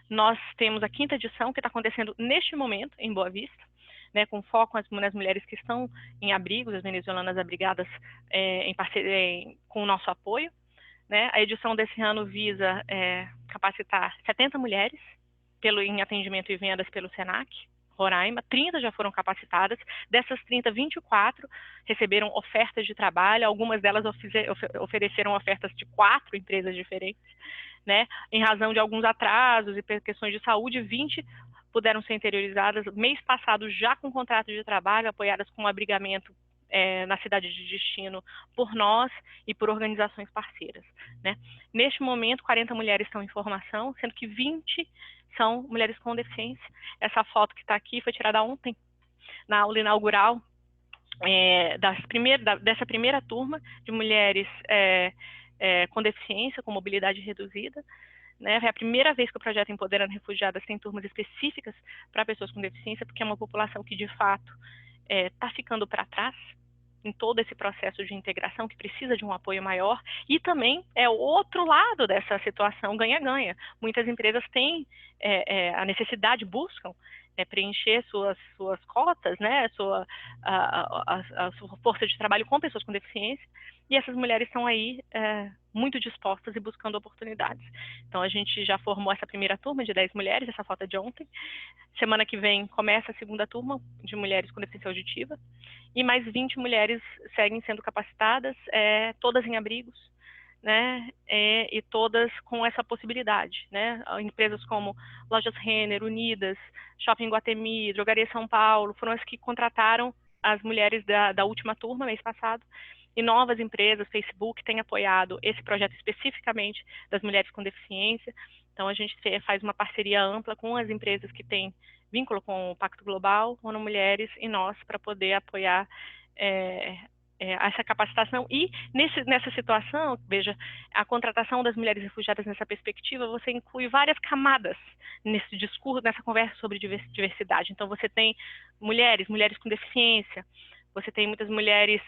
nós temos a 5ª edição, que está acontecendo neste momento, em Boa Vista, né, com foco nas mulheres que estão em abrigos, as venezuelanas abrigadas em parceria com o nosso apoio. Né? A edição desse ano visa capacitar 70 mulheres em atendimento e vendas pelo SENAC, Roraima. 30 já foram capacitadas. Dessas 30, 24 receberam ofertas de trabalho. Algumas delas ofereceram ofertas de 4 empresas diferentes. Né? Em razão de alguns atrasos e questões de saúde, 20 puderam ser interiorizadas mês passado já com contrato de trabalho, apoiadas com abrigamento na cidade de destino por nós e por organizações parceiras. Né? Neste momento, 40 mulheres estão em formação, sendo que 20 são mulheres com deficiência. Essa foto que está aqui foi tirada ontem, na aula inaugural dessa primeira turma de mulheres com deficiência, com mobilidade reduzida. Né? É a primeira vez que o projeto Empoderando Refugiadas tem turmas específicas para pessoas com deficiência, porque é uma população que, de fato, está ficando para trás em todo esse processo de integração, que precisa de um apoio maior, e também é o outro lado dessa situação ganha-ganha. Muitas empresas têm a necessidade, buscam preencher suas cotas, né, a sua força de trabalho com pessoas com deficiência, e essas mulheres estão aí muito dispostas e buscando oportunidades. Então, a gente já formou essa primeira turma de 10 mulheres, essa foto é de ontem. Semana que vem começa a segunda turma de mulheres com deficiência auditiva, e mais 20 mulheres seguem sendo capacitadas, todas em abrigos, né, e todas com essa possibilidade, né? Empresas como Lojas Renner, Unidas, Shopping Guatemi, Drogaria São Paulo, foram as que contrataram as mulheres da última turma, mês passado, e novas empresas, Facebook, têm apoiado esse projeto especificamente das mulheres com deficiência, Então, a gente faz uma parceria ampla com as empresas que têm vínculo com o Pacto Global, ONU Mulheres e nós, para poder apoiar essa capacitação. E nessa situação, veja, a contratação das mulheres refugiadas nessa perspectiva, você inclui várias camadas nesse discurso, nessa conversa sobre diversidade. Então, você tem mulheres com deficiência, você tem muitas mulheres,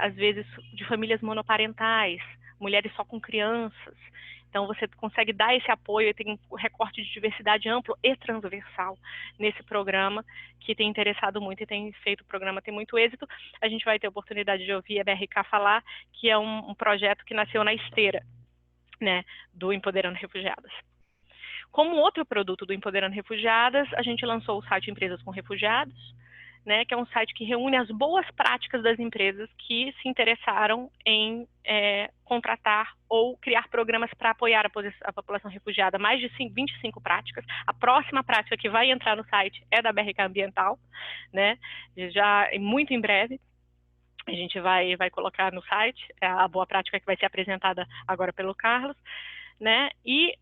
às vezes, de famílias monoparentais, mulheres só com crianças. Então, você consegue dar esse apoio e tem um recorte de diversidade amplo e transversal nesse programa, que tem interessado muito e tem feito o programa ter muito êxito. A gente vai ter a oportunidade de ouvir a BRK falar, que é um projeto que nasceu na esteira, né, do Empoderando Refugiadas. Como outro produto do Empoderando Refugiadas, a gente lançou o site Empresas com Refugiados, né, que é um site que reúne as boas práticas das empresas que se interessaram em contratar ou criar programas para apoiar a população refugiada, mais de 25 práticas. A próxima prática que vai entrar no site é da BRK Ambiental, né, já muito em breve. A gente vai colocar no site a boa prática que vai ser apresentada agora pelo Carlos, né? E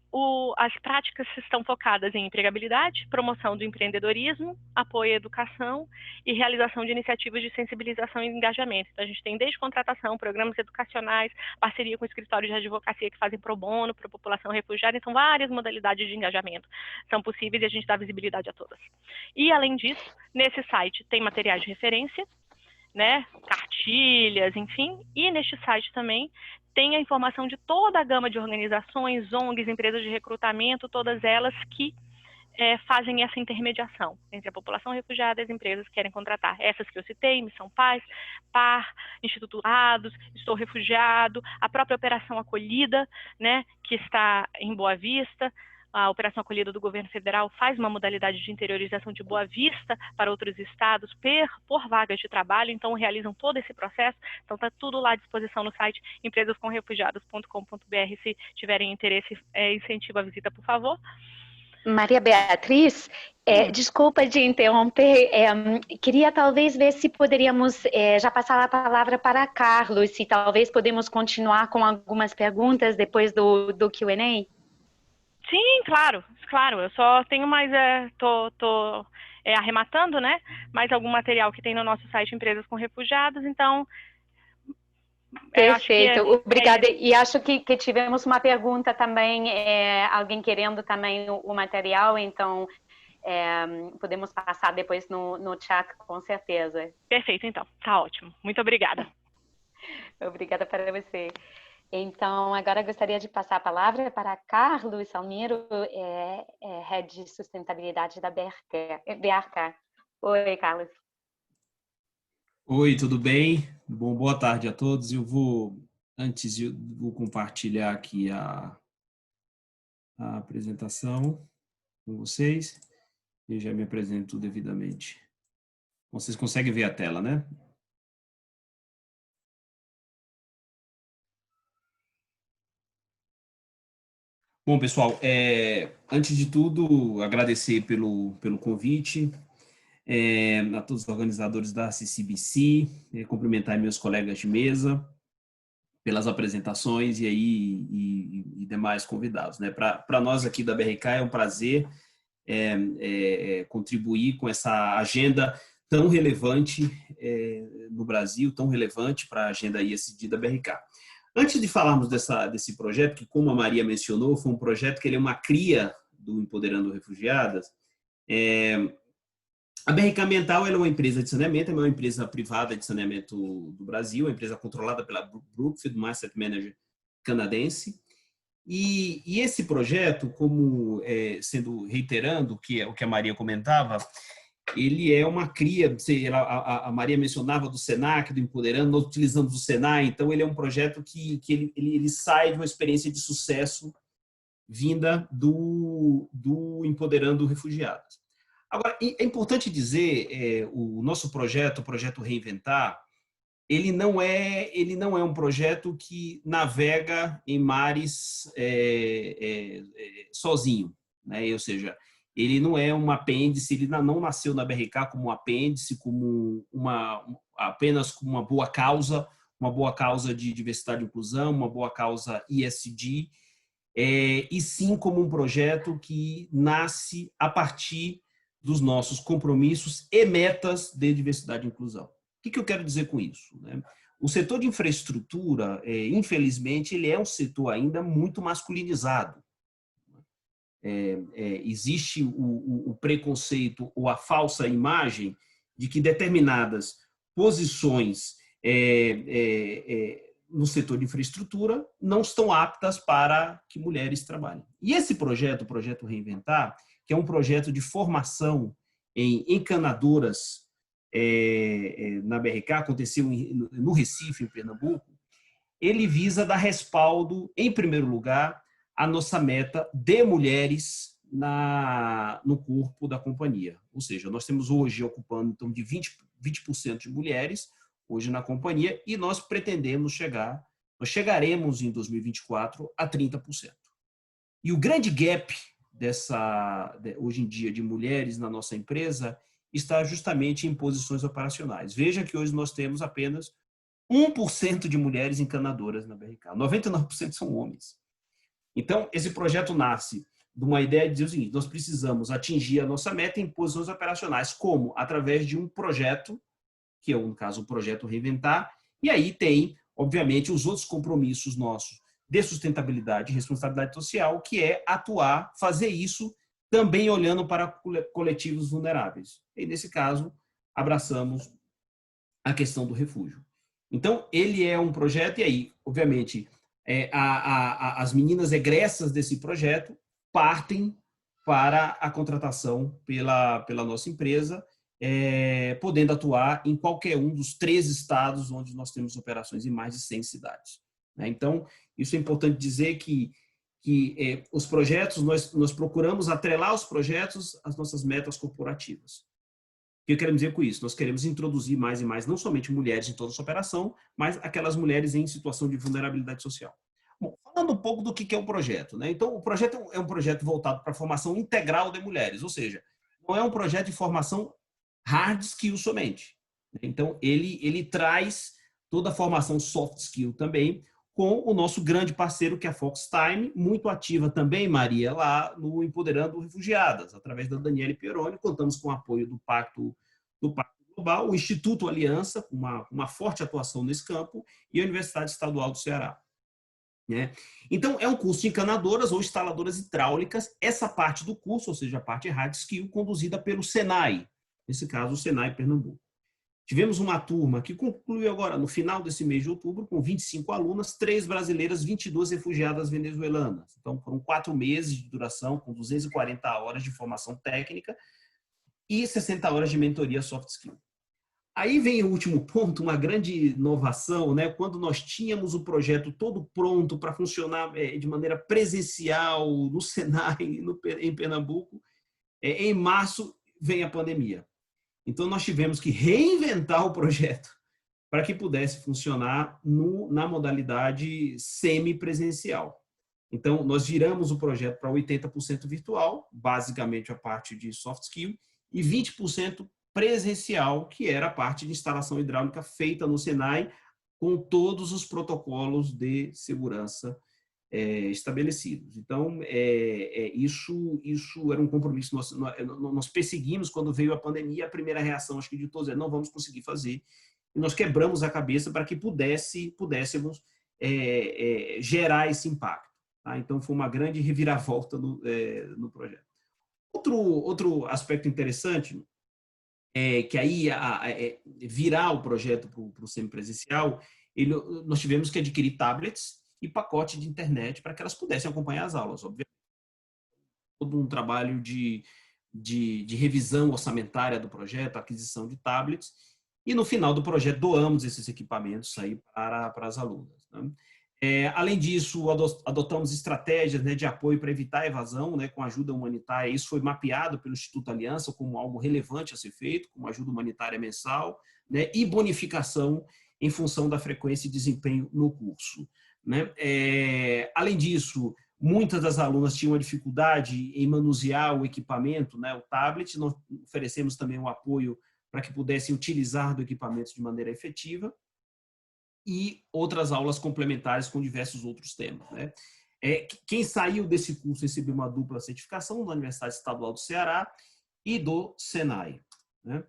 as práticas estão focadas em empregabilidade, promoção do empreendedorismo, apoio à educação e realização de iniciativas de sensibilização e engajamento. Então, a gente tem desde contratação, programas educacionais, parceria com escritórios de advocacia que fazem pro bono para a população refugiada. Então, várias modalidades de engajamento são possíveis e a gente dá visibilidade a todas. E, além disso, nesse site tem materiais de referência, né, cartilhas, enfim, e neste site também tem a informação de toda a gama de organizações, ONGs, empresas de recrutamento, todas elas que fazem essa intermediação entre a população refugiada e as empresas que querem contratar. Essas que eu citei, Missão Paz, PAR, Instituto Lados, Estou Refugiado, a própria Operação Acolhida, né, que está em Boa Vista. A Operação Acolhida do Governo Federal faz uma modalidade de interiorização de Boa Vista para outros estados por vagas de trabalho, então realizam todo esse processo. Então está tudo lá à disposição no site empresascomrefugiados.com.br. Se tiverem interesse, incentivo a visita, por favor. Maria Beatriz, desculpa de interromper, queria talvez ver se poderíamos já passar a palavra para Carlos, se talvez podemos continuar com algumas perguntas depois do Q&A. Sim, claro, eu só tenho mais, tô arrematando, né, mais algum material que tem no nosso site Empresas com Refugiados, então... Perfeito, obrigada. E acho que tivemos uma pergunta também, alguém querendo também o material, então podemos passar depois no chat, com certeza. Perfeito, então, tá ótimo. Muito obrigada. Obrigada para você. Então, agora gostaria de passar a palavra para Carlos Salmiro, Head de Sustentabilidade da BRK. Oi, Carlos. Oi, tudo bem? Bom, boa tarde a todos. Vou compartilhar aqui a apresentação com vocês. Eu já me apresento devidamente. Vocês conseguem ver a tela, né? Bom, pessoal, antes de tudo, agradecer pelo convite, a todos os organizadores da CCBC, cumprimentar meus colegas de mesa pelas apresentações e demais convidados, né? Para nós aqui da BRK é um prazer contribuir com essa agenda tão relevante no Brasil, tão relevante para a agenda ESG da BRK. Antes de falarmos desse projeto, que como a Maria mencionou, foi um projeto que ele é uma cria do Empoderando Refugiadas, a BRK Ambiental é uma empresa de saneamento, é uma empresa privada de saneamento do Brasil, uma empresa controlada pela Brookfield, um asset manager canadense. E esse projeto, como reiterando o que a Maria comentava, ele é uma cria, a Maria mencionava do Senac, do Empoderando, nós utilizamos o Senai, então ele é um projeto que ele sai de uma experiência de sucesso vinda do Empoderando Refugiados. Agora, é importante dizer, o nosso projeto, o projeto Reinventar, ele não é um projeto que navega em mares sozinho, né? Ou seja, ele não é um apêndice, ele não nasceu na BRK como um apêndice, como apenas como uma boa causa de diversidade e inclusão, uma boa causa ESG. e sim como um projeto que nasce a partir dos nossos compromissos e metas de diversidade e inclusão. O que eu quero dizer com isso, né? O setor de infraestrutura, infelizmente, ele é um setor ainda muito masculinizado. Existe o preconceito ou a falsa imagem de que determinadas posições no setor de infraestrutura não estão aptas para que mulheres trabalhem. E esse projeto, o Projeto Reinventar, que é um projeto de formação em encanadoras na BRK, aconteceu no Recife, em Pernambuco, ele visa dar respaldo, em primeiro lugar, à nossa meta de mulheres no corpo da companhia. Ou seja, nós temos hoje ocupando então, de 20% de mulheres hoje na companhia e nós pretendemos nós chegaremos em 2024 a 30%. E o grande gap hoje em dia de mulheres na nossa empresa está justamente em posições operacionais. Veja que hoje nós temos apenas 1% de mulheres encanadoras na BRK, 99% são homens. Então, esse projeto nasce de uma ideia de dizer o seguinte, nós precisamos atingir a nossa meta em posições operacionais, como? Através de um projeto, que é, no caso, o Projeto Reinventar, e aí tem, obviamente, os outros compromissos nossos de sustentabilidade e responsabilidade social, que é atuar, fazer isso também olhando para coletivos vulneráveis. E, nesse caso, abraçamos a questão do refúgio. Então, ele é um projeto, e aí, obviamente, as meninas egressas desse projeto partem para a contratação pela nossa empresa, podendo atuar em qualquer um dos 13 estados onde nós temos operações em mais de 100 cidades. Então, isso é importante dizer que os projetos, nós procuramos atrelar os projetos às nossas metas corporativas. O que eu quero dizer com isso? Nós queremos introduzir mais e mais, não somente mulheres em toda essa operação, mas aquelas mulheres em situação de vulnerabilidade social. Bom, falando um pouco do que é o projeto, né? Então, o projeto é um projeto voltado para a formação integral de mulheres, ou seja, não é um projeto de formação hard skill somente. Então, ele traz toda a formação soft skill também, com o nosso grande parceiro, que é a Fox Time, muito ativa também, Maria, lá no Empoderando Refugiadas, através da Daniele Pieroni. Contamos com o apoio do Pacto Global, o Instituto Aliança, com uma forte atuação nesse campo, e a Universidade Estadual do Ceará. Então, é um curso de encanadoras ou instaladoras hidráulicas, essa parte do curso, ou seja, a parte hard skill, conduzida pelo Senai, nesse caso, o Senai Pernambuco. Tivemos uma turma que concluiu agora, no final desse mês de outubro, com 25 alunas, 3 brasileiras, 22 refugiadas venezuelanas. Então, foram 4 meses de duração, com 240 horas de formação técnica e 60 horas de mentoria soft skill. Aí vem o último ponto, uma grande inovação, né? Quando nós tínhamos o projeto todo pronto para funcionar de maneira presencial no Senai, em Pernambuco, em março vem a pandemia. Então, nós tivemos que reinventar o projeto para que pudesse funcionar na modalidade semipresencial. Então, nós viramos o projeto para 80% virtual, basicamente a parte de soft skill, e 20% presencial, que era a parte de instalação hidráulica feita no Senai, com todos os protocolos de segurança estabelecidos. Então, isso era um compromisso. Nós perseguimos quando veio a pandemia, a primeira reação, acho que de todos, não vamos conseguir fazer. E nós quebramos a cabeça para que pudéssemos gerar esse impacto. Tá? Então, foi uma grande reviravolta no projeto. Outro aspecto interessante que aí virar o projeto para o semipresencial, nós tivemos que adquirir tablets e pacote de internet para que elas pudessem acompanhar as aulas, obviamente. Todo um trabalho de revisão orçamentária do projeto, aquisição de tablets, e no final do projeto doamos esses equipamentos aí para as alunas. Né? Além disso, adotamos estratégias de apoio para evitar a evasão, com ajuda humanitária. Isso foi mapeado pelo Instituto Aliança como algo relevante a ser feito, como ajuda humanitária mensal, e bonificação em função da frequência e desempenho no curso. Além disso, muitas das alunas tinham uma dificuldade em manusear o equipamento, o tablet. Nós oferecemos também um apoio para que pudessem utilizar do equipamento de maneira efetiva, e outras aulas complementares com diversos outros temas. Quem saiu desse curso recebeu uma dupla certificação da Universidade Estadual do Ceará e do Senai, né?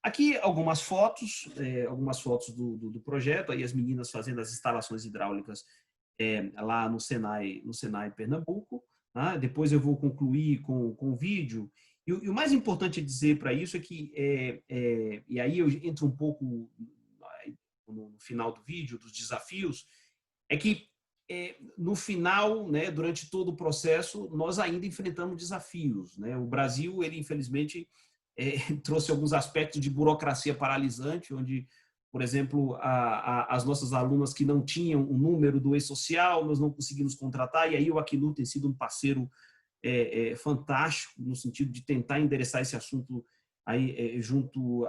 Aqui algumas fotos do projeto, aí as meninas fazendo as instalações hidráulicas lá no Senai Pernambuco, né? Depois eu vou concluir com o vídeo. E o mais importante a dizer para isso é que, e aí eu entro um pouco no final do vídeo, dos desafios, é que no final, né, durante todo o processo, nós ainda enfrentamos desafios, né? O Brasil, ele infelizmente trouxe alguns aspectos de burocracia paralisante, onde, por exemplo, as nossas alunas que não tinham o número do e-social, nós não conseguimos contratar, e aí o Acnur tem sido um parceiro fantástico no sentido de tentar endereçar esse assunto aí, junto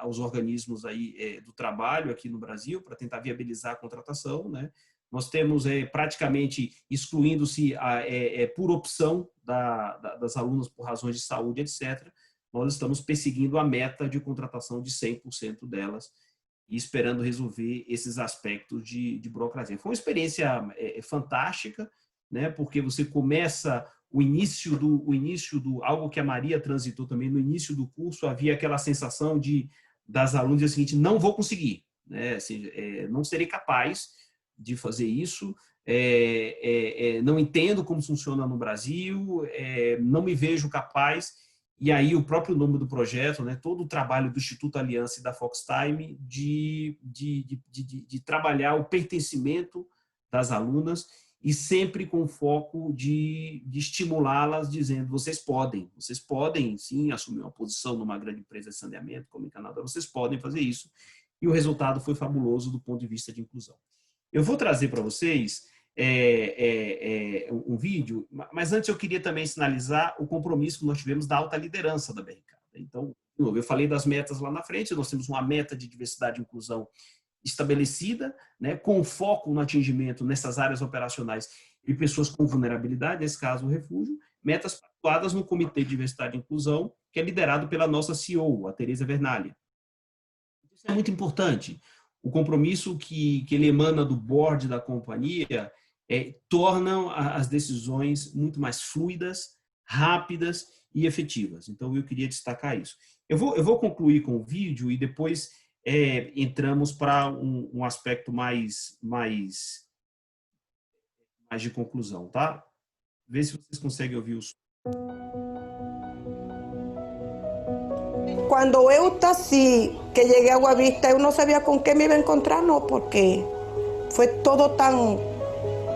aos organismos aí, do trabalho aqui no Brasil, para tentar viabilizar a contratação, né? Nós temos praticamente excluindo-se por opção das alunas por razões de saúde, etc. Nós estamos perseguindo a meta de contratação de 100% delas e esperando resolver esses aspectos de burocracia. Foi uma experiência fantástica, né? Porque você começa o início do algo que a Maria transitou também no início do curso, havia aquela sensação das alunas dizer o seguinte: não vou conseguir, né? Assim, não serei capaz de fazer isso, não entendo como funciona no Brasil, não me vejo capaz. E aí o próprio nome do projeto, né, todo o trabalho do Instituto Aliança e da Foxtime de trabalhar o pertencimento das alunas e sempre com foco de estimulá-las, dizendo: vocês podem sim assumir uma posição numa grande empresa de saneamento, como encanadora, vocês podem fazer isso. E o resultado foi fabuloso do ponto de vista de inclusão. Eu vou trazer para vocês um vídeo, mas antes eu queria também sinalizar o compromisso que nós tivemos da alta liderança da BRK. Então, eu falei das metas lá na frente, nós temos uma meta de diversidade e inclusão estabelecida, né, com foco no atingimento nessas áreas operacionais de pessoas com vulnerabilidade, nesse caso o refúgio, metas pactuadas no Comitê de Diversidade e Inclusão, que é liderado pela nossa CEO, a Tereza Vernalha. Isso é muito importante. O compromisso que ele emana do board da companhia tornam as decisões muito mais fluidas, rápidas e efetivas. Então, eu queria destacar isso. Eu vou concluir com o vídeo e depois entramos para um aspecto mais de conclusão, tá? Vê se vocês conseguem ouvir o som. Quando eu tassi, que cheguei a Boa Vista, eu não sabia com quem me ia encontrar, não, porque foi todo tão...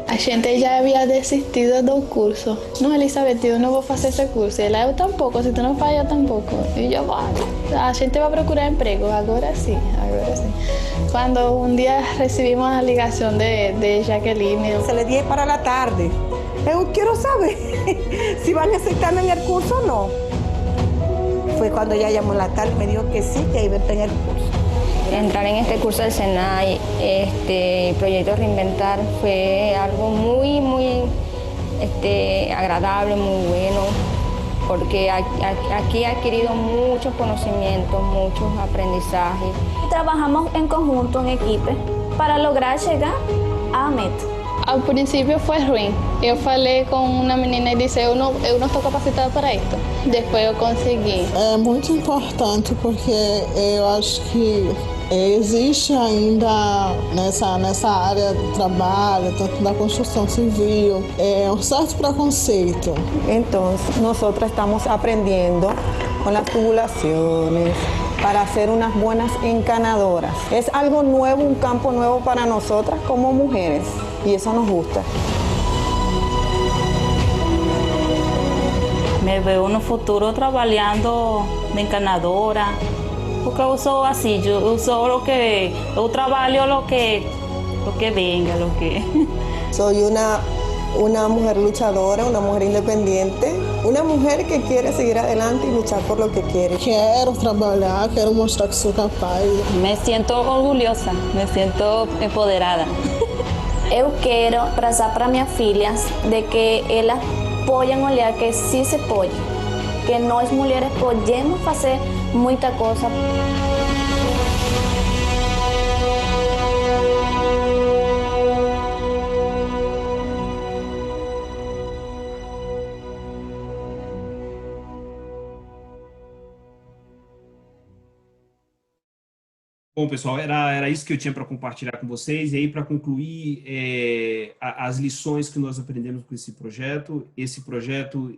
A gente já havia desistido do curso. Não, Elizabeth, eu não vou fazer esse curso. Ela, eu tampouco, se tu não faz, eu tampouco. E eu, a gente vai procurar emprego, agora sim, agora sim. Quando um dia recebimos a ligação de Jaqueline... Se le dije para la tarde, eu quero saber se van a aceitarme en el curso ou não. Fue cuando ella llamó en la tarde y me dijo que sí, que iba a tener curso. Entrar en este curso del Senai, proyecto Reinventar, fue algo muy agradable, muy bueno, porque aquí he adquirido muchos conocimientos, muchos aprendizajes. Trabajamos en conjunto, en equipo, para lograr llegar à meta. Ao princípio foi ruim. Eu falei com uma menina e disse, eu não estou capacitada para isso. Depois eu consegui. É muito importante porque eu acho que existe ainda nessa área de trabalho, tanto da construção civil, um certo preconceito. Então, nós estamos aprendendo com as tubulações para ser unas buenas encanadoras. Es algo nuevo, un campo nuevo para nosotras como mujeres y eso nos gusta. Me veo no futuro trabalhando de encanadora, porque eu sou assim, eu sou eu trabalho lo que venga, lo que... Soy una mujer luchadora, una mujer independiente, una mujer que quiere seguir adelante y luchar por lo que quiere. Quero trabalhar, quero mostrar que sou capaz. Me siento orgulhosa, me siento empoderada. Eu quero passar para minhas filhas de que elas possam olhar que sim se pode, que nós mulheres podemos fazer muita coisa. Bom, pessoal, era isso que eu tinha para compartilhar com vocês. E aí, para concluir, as lições que nós aprendemos com esse projeto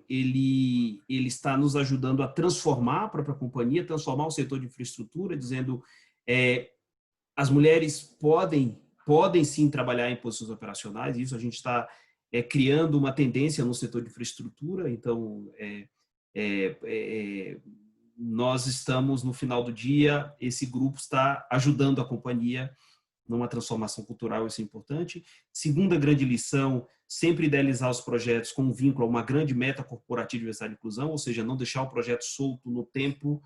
ele está nos ajudando a transformar a própria companhia, transformar o setor de infraestrutura, dizendo as mulheres podem sim trabalhar em posições operacionais. Isso a gente está criando uma tendência no setor de infraestrutura. Então, nós estamos, no final do dia, esse grupo está ajudando a companhia numa transformação cultural, isso é importante. Segunda grande lição, sempre idealizar os projetos com um vínculo a uma grande meta corporativa de diversidade e inclusão, ou seja, não deixar o projeto solto no tempo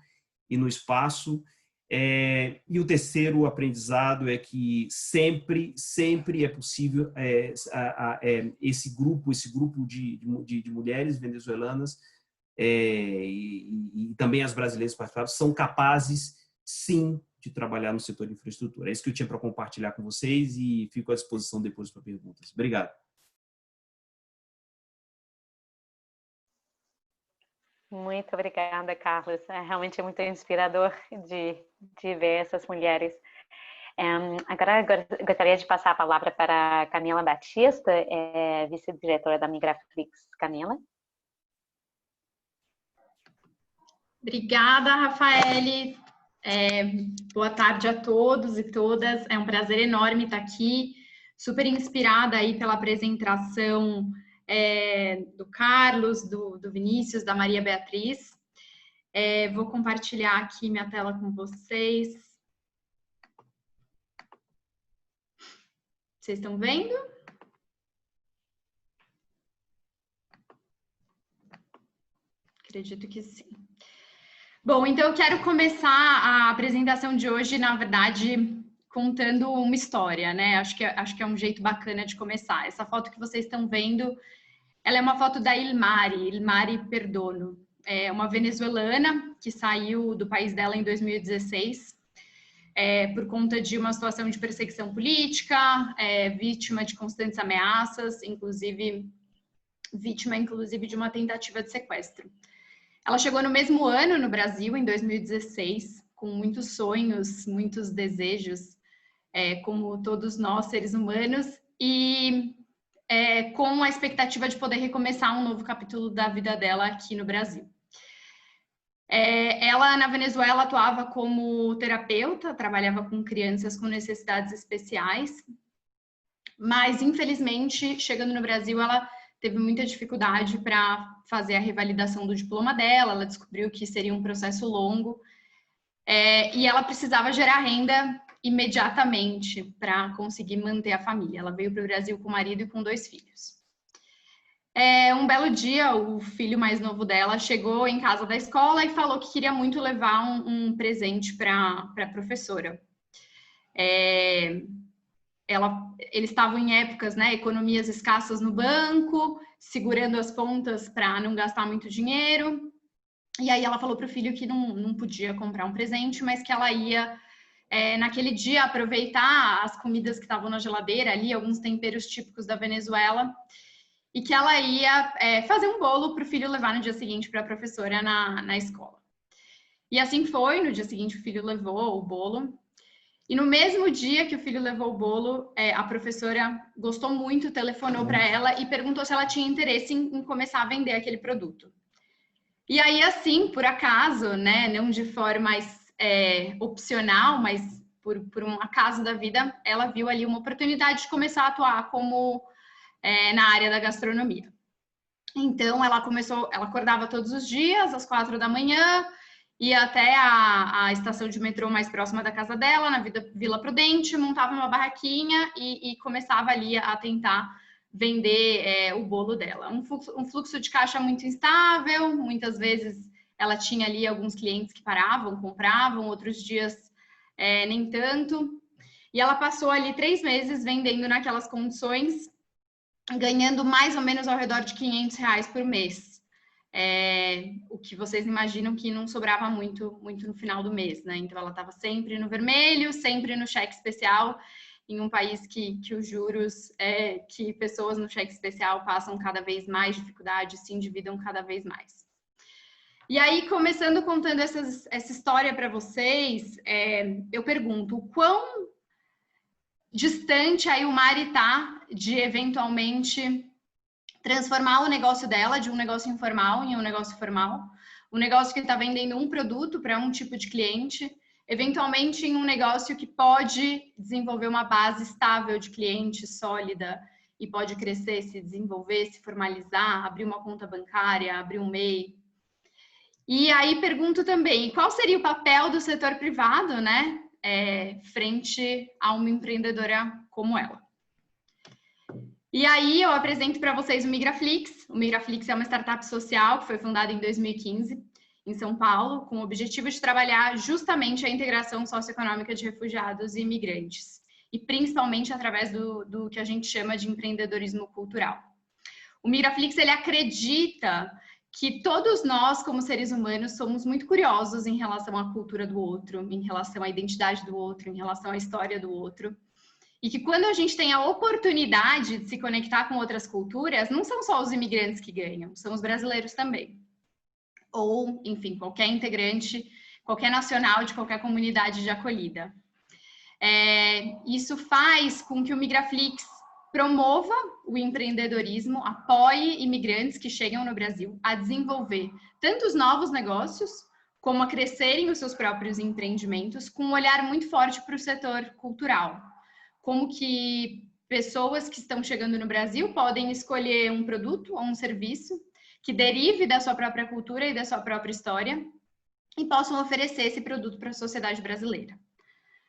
e no espaço. E o terceiro aprendizado é que sempre é possível esse grupo de mulheres venezuelanas e também as brasileiras participadas são capazes, sim, de trabalhar no setor de infraestrutura. É isso que eu tinha para compartilhar com vocês e fico à disposição depois para perguntas. Obrigado. Muito obrigada, Carlos. Realmente é muito inspirador de ver essas mulheres. Agora gostaria de passar a palavra para Camila Batista, vice-diretora da Migraflix. Camila. Obrigada, Rafaele. Boa tarde a todos e todas. É um prazer enorme estar aqui, super inspirada aí pela apresentação do Carlos, do Vinícius, da Maria Beatriz. Vou compartilhar aqui minha tela com vocês. Vocês estão vendo? Acredito que sim. Bom, então eu quero começar a apresentação de hoje, na verdade, contando uma história, né? Acho que é um jeito bacana de começar. Essa foto que vocês estão vendo, ela é uma foto da Ilmari Perdono. É uma venezuelana que saiu do país dela em 2016 por conta de uma situação de perseguição política, vítima de constantes ameaças, vítima de uma tentativa de sequestro. Ela chegou no mesmo ano no Brasil, em 2016, com muitos sonhos, muitos desejos, como todos nós, seres humanos, e com a expectativa de poder recomeçar um novo capítulo da vida dela aqui no Brasil. Ela, na Venezuela, atuava como terapeuta, trabalhava com crianças com necessidades especiais, mas, infelizmente, chegando no Brasil, ela teve muita dificuldade para fazer a revalidação do diploma dela, ela descobriu que seria um processo longo, e ela precisava gerar renda imediatamente para conseguir manter a família. Ela veio para o Brasil com o marido e com 2 filhos. Um belo dia, o filho mais novo dela chegou em casa da escola e falou que queria muito levar um presente para a professora. Eles estavam em épocas, né, economias escassas no banco, segurando as pontas para não gastar muito dinheiro. E aí ela falou para o filho que não podia comprar um presente, mas que ela ia, naquele dia, aproveitar as comidas que estavam na geladeira ali, alguns temperos típicos da Venezuela, e que ela ia fazer um bolo para o filho levar no dia seguinte para a professora na escola. E assim foi, no dia seguinte o filho levou o bolo. E no mesmo dia que o filho levou o bolo, a professora gostou muito, telefonou para ela e perguntou se ela tinha interesse em começar a vender aquele produto. E aí, assim, por acaso, né, não de forma opcional, mas por um acaso da vida, ela viu ali uma oportunidade de começar a atuar na área da gastronomia. Então, ela acordava todos os dias, às 4 da manhã, ia até a estação de metrô mais próxima da casa dela, na Vila Prudente, montava uma barraquinha e começava ali a tentar vender o bolo dela. Um fluxo de caixa muito instável, muitas vezes ela tinha ali alguns clientes que paravam, compravam, outros dias nem tanto. E ela passou ali 3 meses vendendo naquelas condições, ganhando mais ou menos ao redor de R$500 por mês. O que vocês imaginam que não sobrava muito no final do mês, né? Então ela estava sempre no vermelho, sempre no cheque especial, em um país que os juros, que pessoas no cheque especial passam cada vez mais dificuldade, se endividam cada vez mais. E aí, começando contando essa história para vocês, eu pergunto, o quão distante a Ilmari está de, eventualmente, transformar o negócio dela de um negócio informal em um negócio formal, um negócio que está vendendo um produto para um tipo de cliente, eventualmente em um negócio que pode desenvolver uma base estável de cliente sólida e pode crescer, se desenvolver, se formalizar, abrir uma conta bancária, abrir um MEI. E aí pergunto também, qual seria o papel do setor privado, né, frente a uma empreendedora como ela? E aí eu apresento para vocês o Migraflix. O Migraflix é uma startup social que foi fundada em 2015 em São Paulo, com o objetivo de trabalhar justamente a integração socioeconômica de refugiados e imigrantes, e principalmente através do que a gente chama de empreendedorismo cultural. O Migraflix, ele acredita que todos nós, como seres humanos, somos muito curiosos em relação à cultura do outro, em relação à identidade do outro, em relação à história do outro. E que quando a gente tem a oportunidade de se conectar com outras culturas, não são só os imigrantes que ganham, são os brasileiros também. Ou, enfim, qualquer integrante, qualquer nacional de qualquer comunidade de acolhida. Isso faz com que o Migraflix promova o empreendedorismo, apoie imigrantes que chegam no Brasil a desenvolver tanto os novos negócios, como a crescerem os seus próprios empreendimentos, com um olhar muito forte para o setor cultural. Como que pessoas que estão chegando no Brasil podem escolher um produto ou um serviço que derive da sua própria cultura e da sua própria história e possam oferecer esse produto para a sociedade brasileira.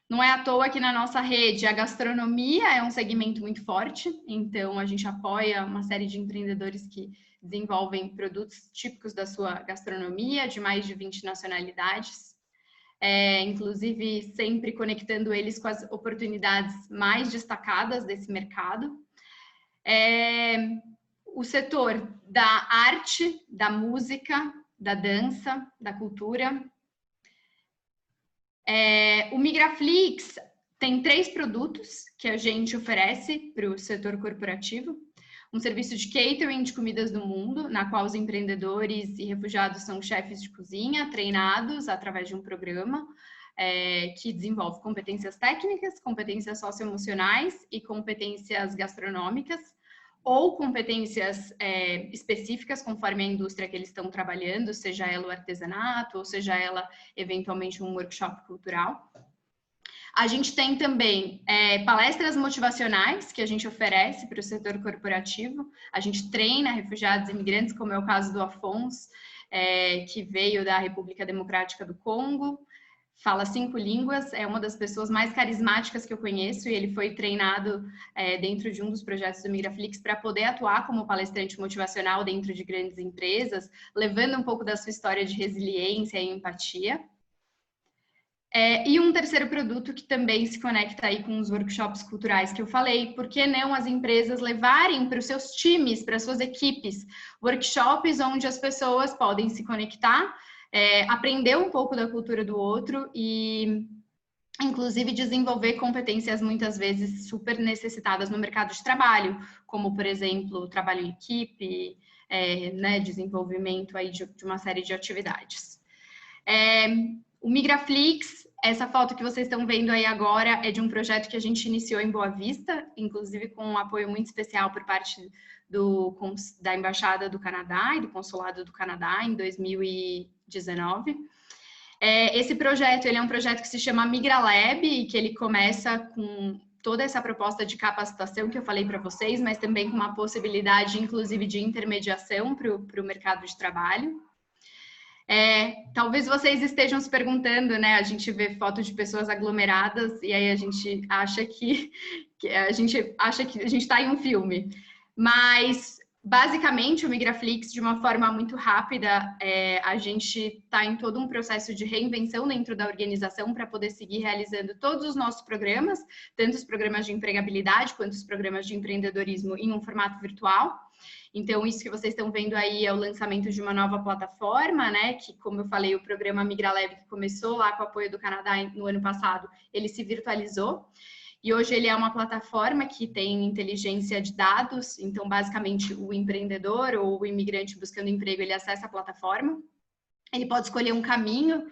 Não é à toa que na nossa rede a gastronomia é um segmento muito forte, então a gente apoia uma série de empreendedores que desenvolvem produtos típicos da sua gastronomia, de mais de 20 nacionalidades. Inclusive sempre conectando eles com as oportunidades mais destacadas desse mercado. O setor da arte, da música, da dança, da cultura. O Migraflix tem 3 produtos que a gente oferece para o setor corporativo. Um serviço de catering de comidas do mundo, na qual os empreendedores e refugiados são chefes de cozinha, treinados através de um programa que desenvolve competências técnicas, competências socioemocionais e competências gastronômicas, ou competências específicas, conforme a indústria que eles estão trabalhando, seja ela o artesanato, ou seja ela, eventualmente, um workshop cultural. A gente tem também palestras motivacionais que a gente oferece para o setor corporativo. A gente treina refugiados e imigrantes, como é o caso do Afonso, que veio da República Democrática do Congo, fala 5 línguas, é uma das pessoas mais carismáticas que eu conheço e ele foi treinado dentro de um dos projetos do Migraflix para poder atuar como palestrante motivacional dentro de grandes empresas, levando um pouco da sua história de resiliência e empatia. E um terceiro produto que também se conecta aí com os workshops culturais que eu falei, por que não as empresas levarem para os seus times, para as suas equipes, workshops onde as pessoas podem se conectar, aprender um pouco da cultura do outro e, inclusive, desenvolver competências muitas vezes super necessitadas no mercado de trabalho, como, por exemplo, trabalho em equipe, desenvolvimento aí de uma série de atividades. O Migraflix, essa foto que vocês estão vendo aí agora é de um projeto que a gente iniciou em Boa Vista, inclusive com um apoio muito especial por parte da Embaixada do Canadá e do Consulado do Canadá em 2019. Esse projeto, ele é um projeto que se chama MigraLab e que ele começa com toda essa proposta de capacitação que eu falei para vocês, mas também com uma possibilidade, inclusive, de intermediação para o mercado de trabalho. Talvez vocês estejam se perguntando, né? A gente vê foto de pessoas aglomeradas e aí a gente acha que a gente está em um filme. Mas, basicamente, o Migraflix, de uma forma muito rápida, a gente está em todo um processo de reinvenção dentro da organização para poder seguir realizando todos os nossos programas, tanto os programas de empregabilidade quanto os programas de empreendedorismo em um formato virtual. Então, isso que vocês estão vendo aí é o lançamento de uma nova plataforma, né? Que, como eu falei, o programa MigraLab, que começou lá com o apoio do Canadá no ano passado, ele se virtualizou. E hoje ele é uma plataforma que tem inteligência de dados. Então, basicamente, o empreendedor ou o imigrante buscando emprego, ele acessa a plataforma. Ele pode escolher um caminho,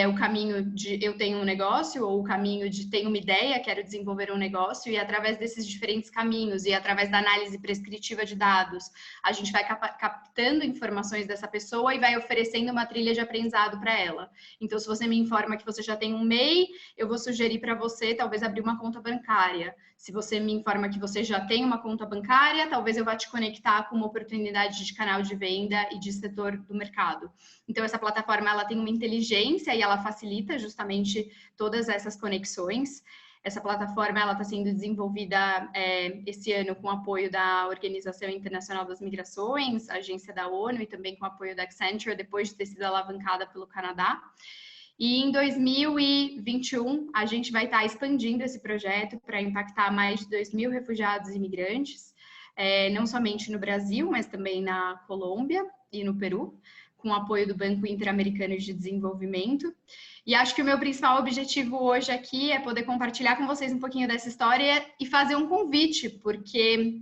o caminho de eu tenho um negócio, ou o caminho de tenho uma ideia, quero desenvolver um negócio, e através desses diferentes caminhos, e através da análise prescritiva de dados, a gente vai captando informações dessa pessoa e vai oferecendo uma trilha de aprendizado para ela. Então, se você me informa que você já tem um MEI, eu vou sugerir para você, talvez, abrir uma conta bancária. Se você me informa que você já tem uma conta bancária, talvez eu vá te conectar com uma oportunidade de canal de venda e de setor do mercado. Então, essa plataforma ela tem uma inteligência e ela facilita justamente todas essas conexões. Essa plataforma ela está sendo desenvolvida esse ano com apoio da Organização Internacional das Migrações, agência da ONU, e também com apoio da Accenture, depois de ter sido alavancada pelo Canadá. E em 2021, a gente vai estar expandindo esse projeto para impactar mais de 2.000 refugiados e imigrantes, não somente no Brasil, mas também na Colômbia e no Peru, com o apoio do Banco Interamericano de Desenvolvimento. E acho que o meu principal objetivo hoje aqui é poder compartilhar com vocês um pouquinho dessa história e fazer um convite, porque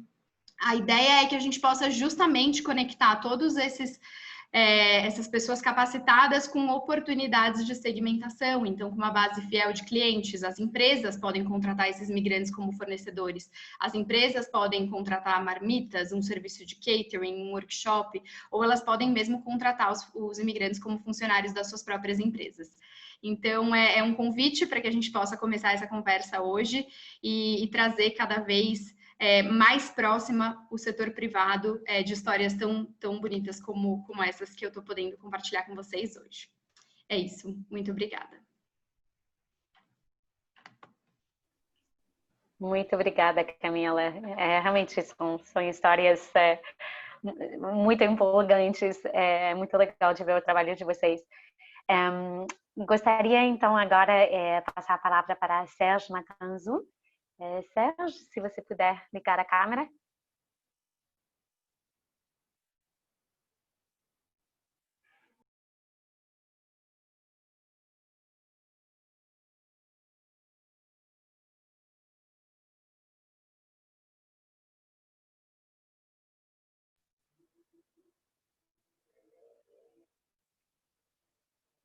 a ideia é que a gente possa justamente conectar todos essas pessoas capacitadas com oportunidades de segmentação, então com uma base fiel de clientes. As empresas podem contratar esses migrantes como fornecedores, as empresas podem contratar marmitas, um serviço de catering, um workshop, ou elas podem mesmo contratar os imigrantes como funcionários das suas próprias empresas. Então, é um convite para que a gente possa começar essa conversa hoje e trazer cada vez mais próxima o setor privado de histórias tão bonitas como essas que eu estou podendo compartilhar com vocês hoje. É isso. Muito obrigada. Muito obrigada, Camila. Realmente são histórias muito empolgantes. É muito legal de ver o trabalho de vocês. Gostaria, então, agora passar a palavra para Serge Macanzu. Serge, se você puder ligar a câmera.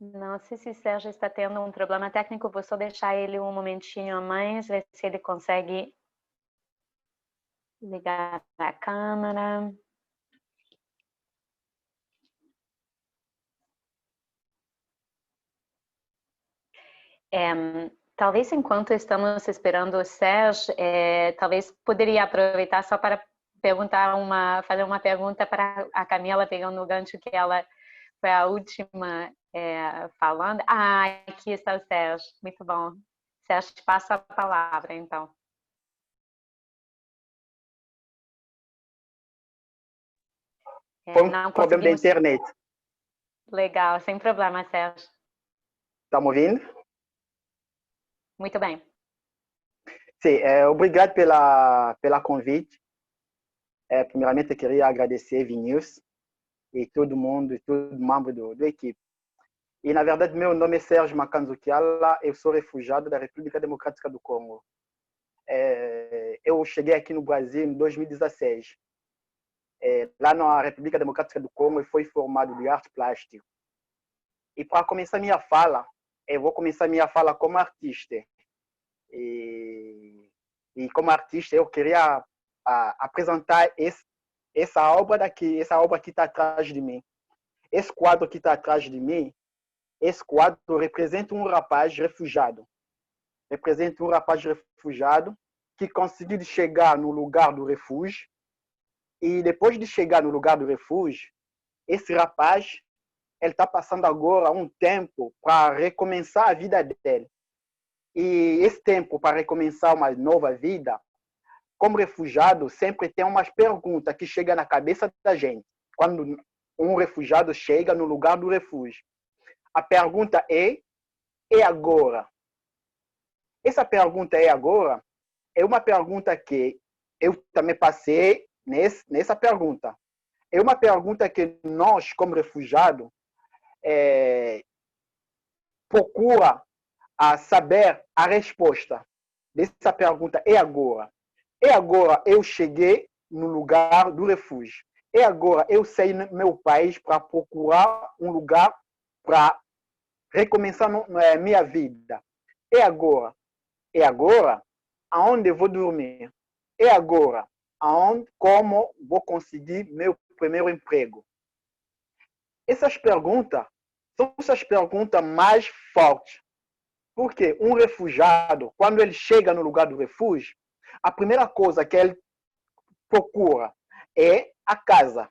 Não sei se o Sérgio está tendo um problema técnico, vou só deixar ele um momentinho a mais, ver se ele consegue ligar a câmera. Talvez enquanto estamos esperando o Sérgio, talvez poderia aproveitar só para fazer uma pergunta para a Camila, pegando o gancho que ela foi a última falando. Aqui está o Sérgio. Muito bom. Sérgio, te passo a palavra, então. Foi um problema da internet. Legal, sem problema, Sérgio. Está me ouvindo? Muito bem. Sim, obrigado pela convite. Primeiramente, eu queria agradecer Vinícius e todo mundo, e todo membro da equipe. E, na verdade, meu nome é Serge Macanzu Kiala, eu sou refugiado da República Democrática do Congo. Eu cheguei aqui no Brasil em 2016. Lá na República Democrática do Congo, eu fui formado de arte plástica. E, para começar minha fala, eu vou começar minha fala como artista. E como artista, eu queria apresentar essa obra que está atrás de mim. Esse quadro que está atrás de mim, esse quadro representa um rapaz refugiado. Representa um rapaz refugiado que conseguiu chegar no lugar do refúgio. E depois de chegar no lugar do refúgio, esse rapaz ele está passando agora um tempo para recomeçar a vida dele. E esse tempo para recomeçar uma nova vida, como refugiado, sempre tem umas perguntas que chegam na cabeça da gente. Quando um refugiado chega no lugar do refúgio. A pergunta é agora? Essa pergunta é agora? É uma pergunta que eu também passei nessa pergunta. É uma pergunta que nós, como refugiados, procura saber a resposta dessa pergunta. É agora? É agora eu cheguei no lugar do refúgio. É agora eu saí no meu país para procurar um lugar para recomeçar minha vida. É agora. É agora aonde eu vou dormir. É agora aonde, como vou conseguir meu primeiro emprego. Essas perguntas são essas perguntas mais fortes. Porque um refugiado, quando ele chega no lugar do refúgio, a primeira coisa que ele procura é a casa.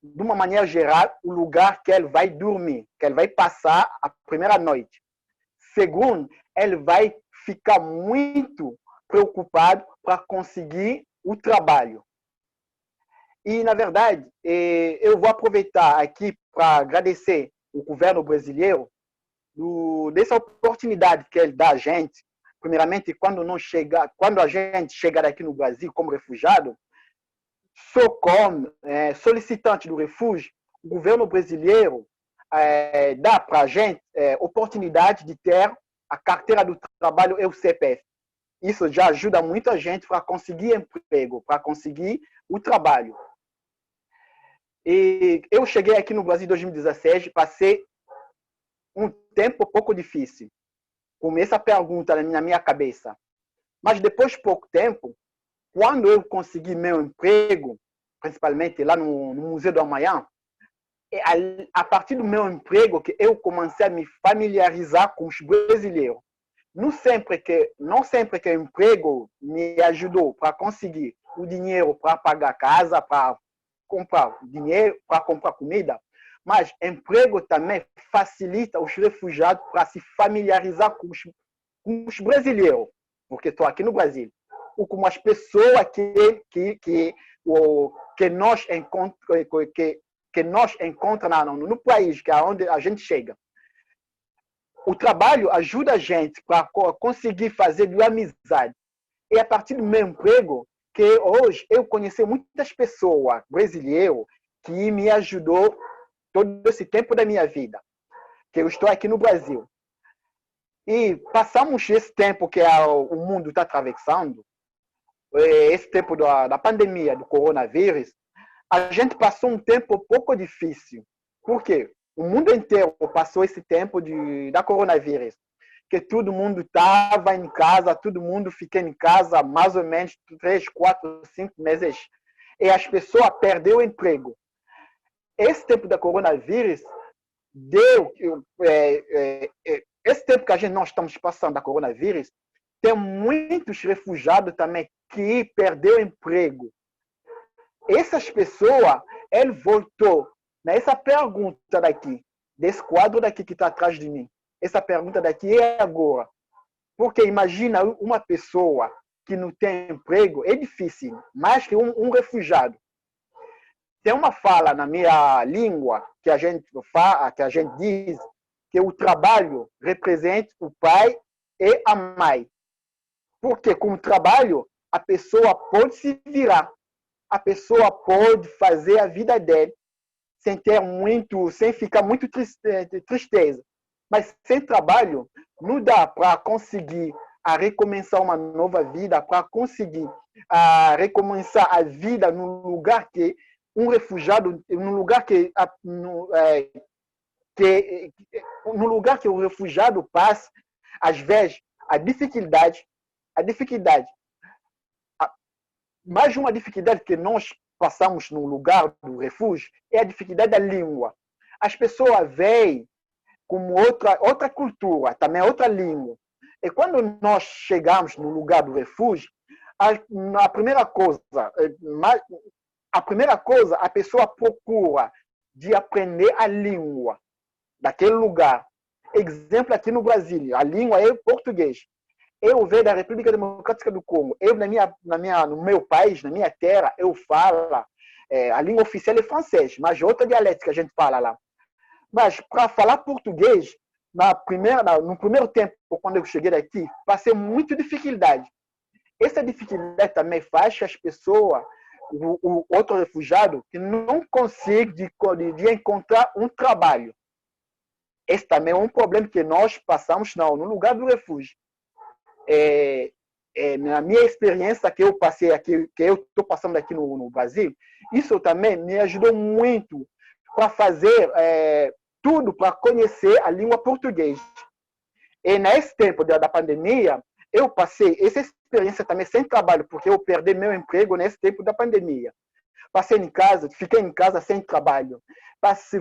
De uma maneira geral, o lugar que ele vai dormir, que ele vai passar a primeira noite. Segundo, ele vai ficar muito preocupado para conseguir o trabalho. E, na verdade, eu vou aproveitar aqui para agradecer o governo brasileiro dessa oportunidade que ele dá a gente. Primeiramente, quando a gente chegar aqui no Brasil como refugiado, só como solicitante do refúgio, o governo brasileiro dá para a gente oportunidade de ter a carteira do trabalho e o CPF. Isso já ajuda muita gente para conseguir emprego, para conseguir o trabalho. E eu cheguei aqui no Brasil em 2016, passei um tempo um pouco difícil, com essa pergunta na minha cabeça. Mas depois de pouco tempo, quando eu consegui meu emprego, principalmente lá no Museu do Amanhã, a partir do meu emprego que eu comecei a me familiarizar com os brasileiros. Não sempre que o emprego me ajudou para conseguir o dinheiro para pagar a casa, para comprar dinheiro, para comprar comida, mas emprego também facilita os refugiados para se familiarizar com os brasileiros, porque estou aqui no Brasil, ou com as pessoas que nós encontramos no país, que é onde a gente chega. O trabalho ajuda a gente para conseguir fazer de amizade. E a partir do meu emprego, que hoje eu conheci muitas pessoas brasileiras que me ajudou todo esse tempo da minha vida, que eu estou aqui no Brasil. E passamos esse tempo que o mundo está atravessando, esse tempo da pandemia do coronavírus, a gente passou um tempo um pouco difícil. Por quê? O mundo inteiro passou esse tempo da coronavírus, que todo mundo estava em casa, todo mundo ficou em casa mais ou menos 3, 4, 5 meses, e as pessoas perderam o emprego. Esse tempo da coronavírus esse tempo que nós estamos passando da coronavírus, tem muitos refugiados também que perderam o emprego. Essas pessoas, ele voltou nessa pergunta daqui, desse quadro daqui que está atrás de mim. Essa pergunta daqui é agora. Porque imagina uma pessoa que não tem emprego, é difícil, mais que um refugiado. Tem uma fala na minha língua que a gente diz que o trabalho representa o pai e a mãe. Porque com o trabalho, a pessoa pode se virar. A pessoa pode fazer a vida dele sem ficar muito tristeza. Mas sem trabalho, não dá para conseguir recomeçar uma nova vida, para conseguir recomeçar a vida num lugar que um refugiado, no lugar que o refugiado passa, às vezes, a dificuldade, mais uma dificuldade que nós passamos no lugar do refúgio é a dificuldade da língua. As pessoas veem como outra cultura, também outra língua. E quando nós chegamos no lugar do refúgio, a primeira coisa, a pessoa procura de aprender a língua daquele lugar. Exemplo aqui no Brasil, a língua é português. Eu venho da República Democrática do Congo. No meu país, na minha terra, eu falo, a língua oficial é francês, mas outra dialética que a gente fala lá. Mas para falar português, no primeiro tempo, quando eu cheguei aqui, passei muita dificuldade. Essa dificuldade também faz que as pessoas, o outro refugiado, que não consegue de encontrar um trabalho. Esse também é um problema que nós passamos no lugar do refúgio. Na minha experiência que eu passei aqui, que eu estou passando aqui no Brasil, isso também me ajudou muito para fazer tudo para conhecer a língua portuguesa. E nesse tempo da pandemia, eu passei essa experiência também sem trabalho, porque eu perdi meu emprego nesse tempo da pandemia. Passei em casa, fiquei em casa sem trabalho.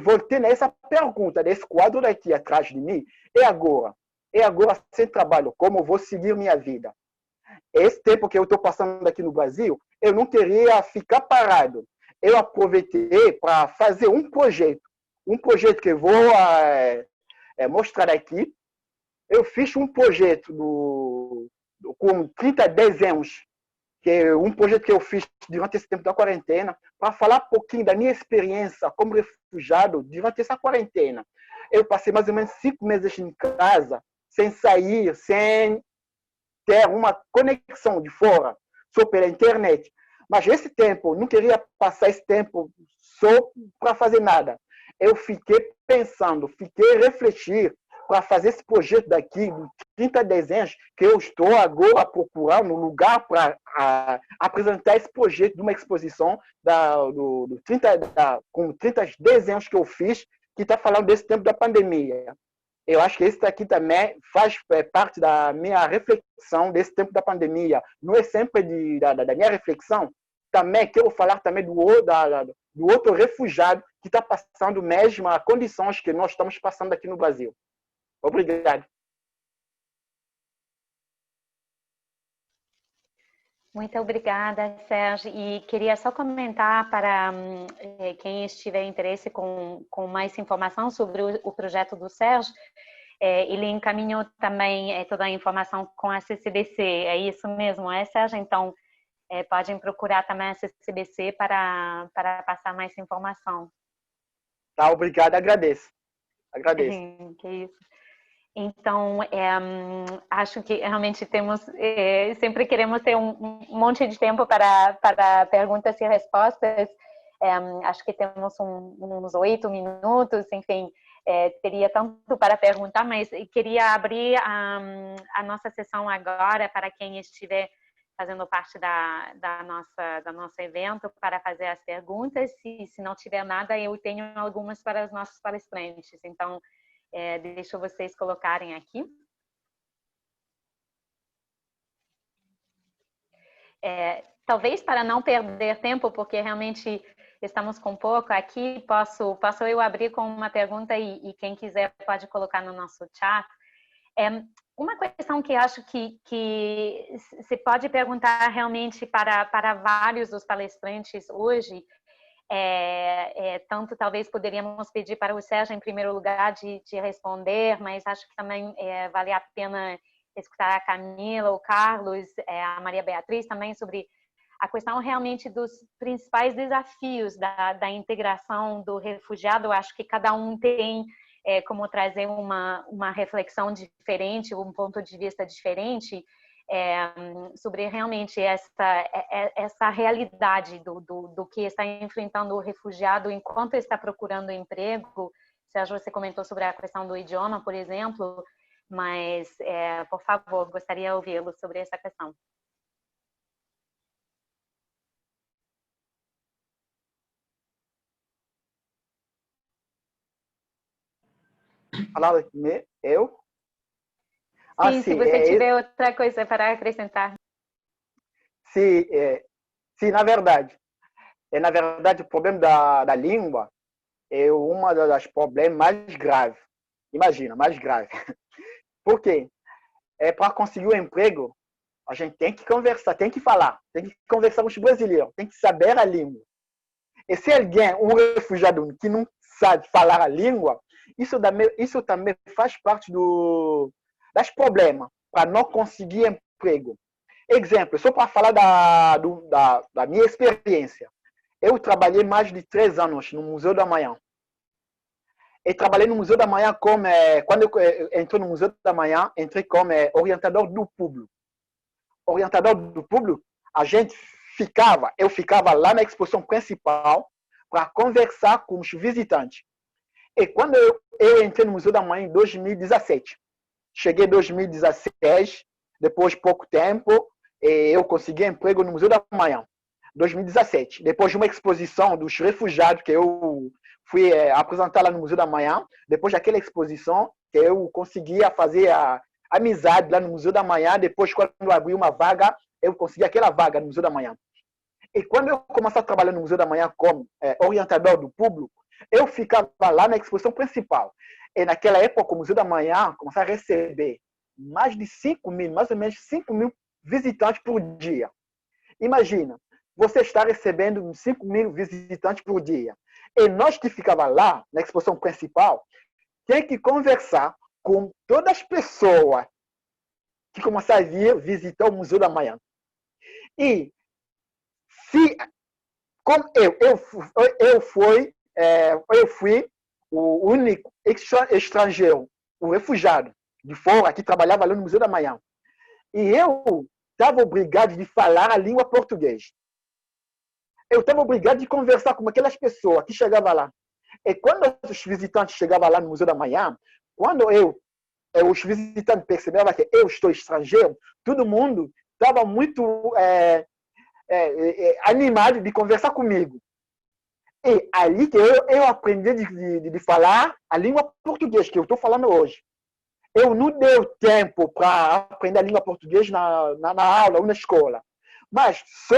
Voltei nessa pergunta, desse quadro daqui atrás de mim, e agora? E agora sem trabalho, como vou seguir minha vida? Esse tempo que eu estou passando aqui no Brasil, eu não queria ficar parado. Eu aproveitei para fazer um projeto que eu vou mostrar aqui. Eu fiz um projeto com 30 desenhos, que é um projeto que eu fiz durante esse tempo da quarentena, para falar um pouquinho da minha experiência como refugiado durante essa quarentena. Eu passei mais ou menos 5 meses em casa, sem sair, sem ter uma conexão de fora, só pela internet. Mas esse tempo, não queria passar esse tempo só para fazer nada. Eu fiquei pensando, fiquei refletindo para fazer esse projeto daqui, de 30 desenhos, que eu estou agora procurando um lugar para apresentar esse projeto de uma exposição com 30 desenhos que eu fiz, que está falando desse tempo da pandemia. Eu acho que esse daqui também faz parte da minha reflexão desse tempo da pandemia. Não é sempre da minha reflexão. Também quero falar também do outro refugiado que está passando mesmo as condições que nós estamos passando aqui no Brasil. Obrigado. Muito obrigada, Sérgio. E queria só comentar para quem tiver interesse com mais informação sobre o projeto do Sérgio, ele encaminhou também toda a informação com a CCBC. É isso mesmo, Sérgio? Então, podem procurar também a CCBC para passar mais informação. Tá, obrigado, agradeço. Agradeço. Que isso. Então, acho que realmente sempre queremos ter um monte de tempo para perguntas e respostas. Acho que temos uns 8 minutos, enfim, teria tanto para perguntar, mas queria abrir a nossa sessão agora para quem estiver fazendo parte da nosso evento para fazer as perguntas. Se não tiver nada, eu tenho algumas para os nossos palestrantes. Então, deixo vocês colocarem aqui. Talvez para não perder tempo, porque realmente estamos com pouco aqui, posso eu abrir com uma pergunta e quem quiser pode colocar no nosso chat. Uma questão que acho que se pode perguntar realmente para vários dos palestrantes hoje, tanto talvez poderíamos pedir para o Sérgio em primeiro lugar de responder, mas acho que também vale a pena escutar a Camila, o Carlos, a Maria Beatriz também sobre a questão realmente dos principais desafios da integração do refugiado. Eu acho que cada um tem como trazer uma reflexão diferente, um ponto de vista diferente, sobre realmente essa realidade do que está enfrentando o refugiado enquanto está procurando emprego. Sérgio, você comentou sobre a questão do idioma, por exemplo, mas, por favor, gostaria de ouvi-lo sobre essa questão. Falar eu? Sim, se você tiver outra coisa para acrescentar. Sim, na verdade, o problema da língua é uma das problemas mais graves. Imagina, mais grave. Por quê? Para conseguir um emprego, a gente tem que conversar, tem que falar, tem que conversar com os brasileiros, tem que saber a língua. E se alguém, um refugiado que não sabe falar a língua, isso também faz parte das problemas para não conseguir emprego. Exemplo, só para falar da minha experiência. Eu trabalhei mais de 3 anos no Museu da Manhã. Eu trabalhei no Museu da Manhã quando eu entrei no Museu da Manhã, entrei como orientador do público. Orientador do público, eu ficava lá na exposição principal para conversar com os visitantes. E quando eu entrei no Museu da Manhã em 2017, cheguei em 2016, depois de pouco tempo, eu consegui emprego no Museu da Manhã. 2017, depois de uma exposição dos refugiados que eu fui apresentar lá no Museu da Manhã. Depois daquela exposição, que eu conseguia fazer a amizade lá no Museu da Manhã. Depois, quando eu abri uma vaga, eu consegui aquela vaga no Museu da Manhã. E quando eu comecei a trabalhar no Museu da Manhã como orientador do público, eu ficava lá na exposição principal. E naquela época, o Museu da Manhã começou a receber mais de 5 mil, mais ou menos 5 mil visitantes por dia. Imagina, você está recebendo 5 mil visitantes por dia. E nós que ficava lá, na exposição principal, tem que conversar com todas as pessoas que começaram a vir visitar o Museu da Manhã. E como eu fui o único estrangeiro, o refugiado de fora que trabalhava lá no Museu da Manhã. E eu estava obrigado de falar a língua portuguesa. Eu estava obrigado de conversar com aquelas pessoas que chegavam lá. E quando os visitantes chegavam lá no Museu da Manhã, quando os visitantes perceberam que eu estou estrangeiro, todo mundo estava muito animado de conversar comigo. E ali que eu aprendi de falar a língua portuguesa que eu estou falando hoje. Eu não deu tempo para aprender a língua portuguesa na aula ou na escola. Mas só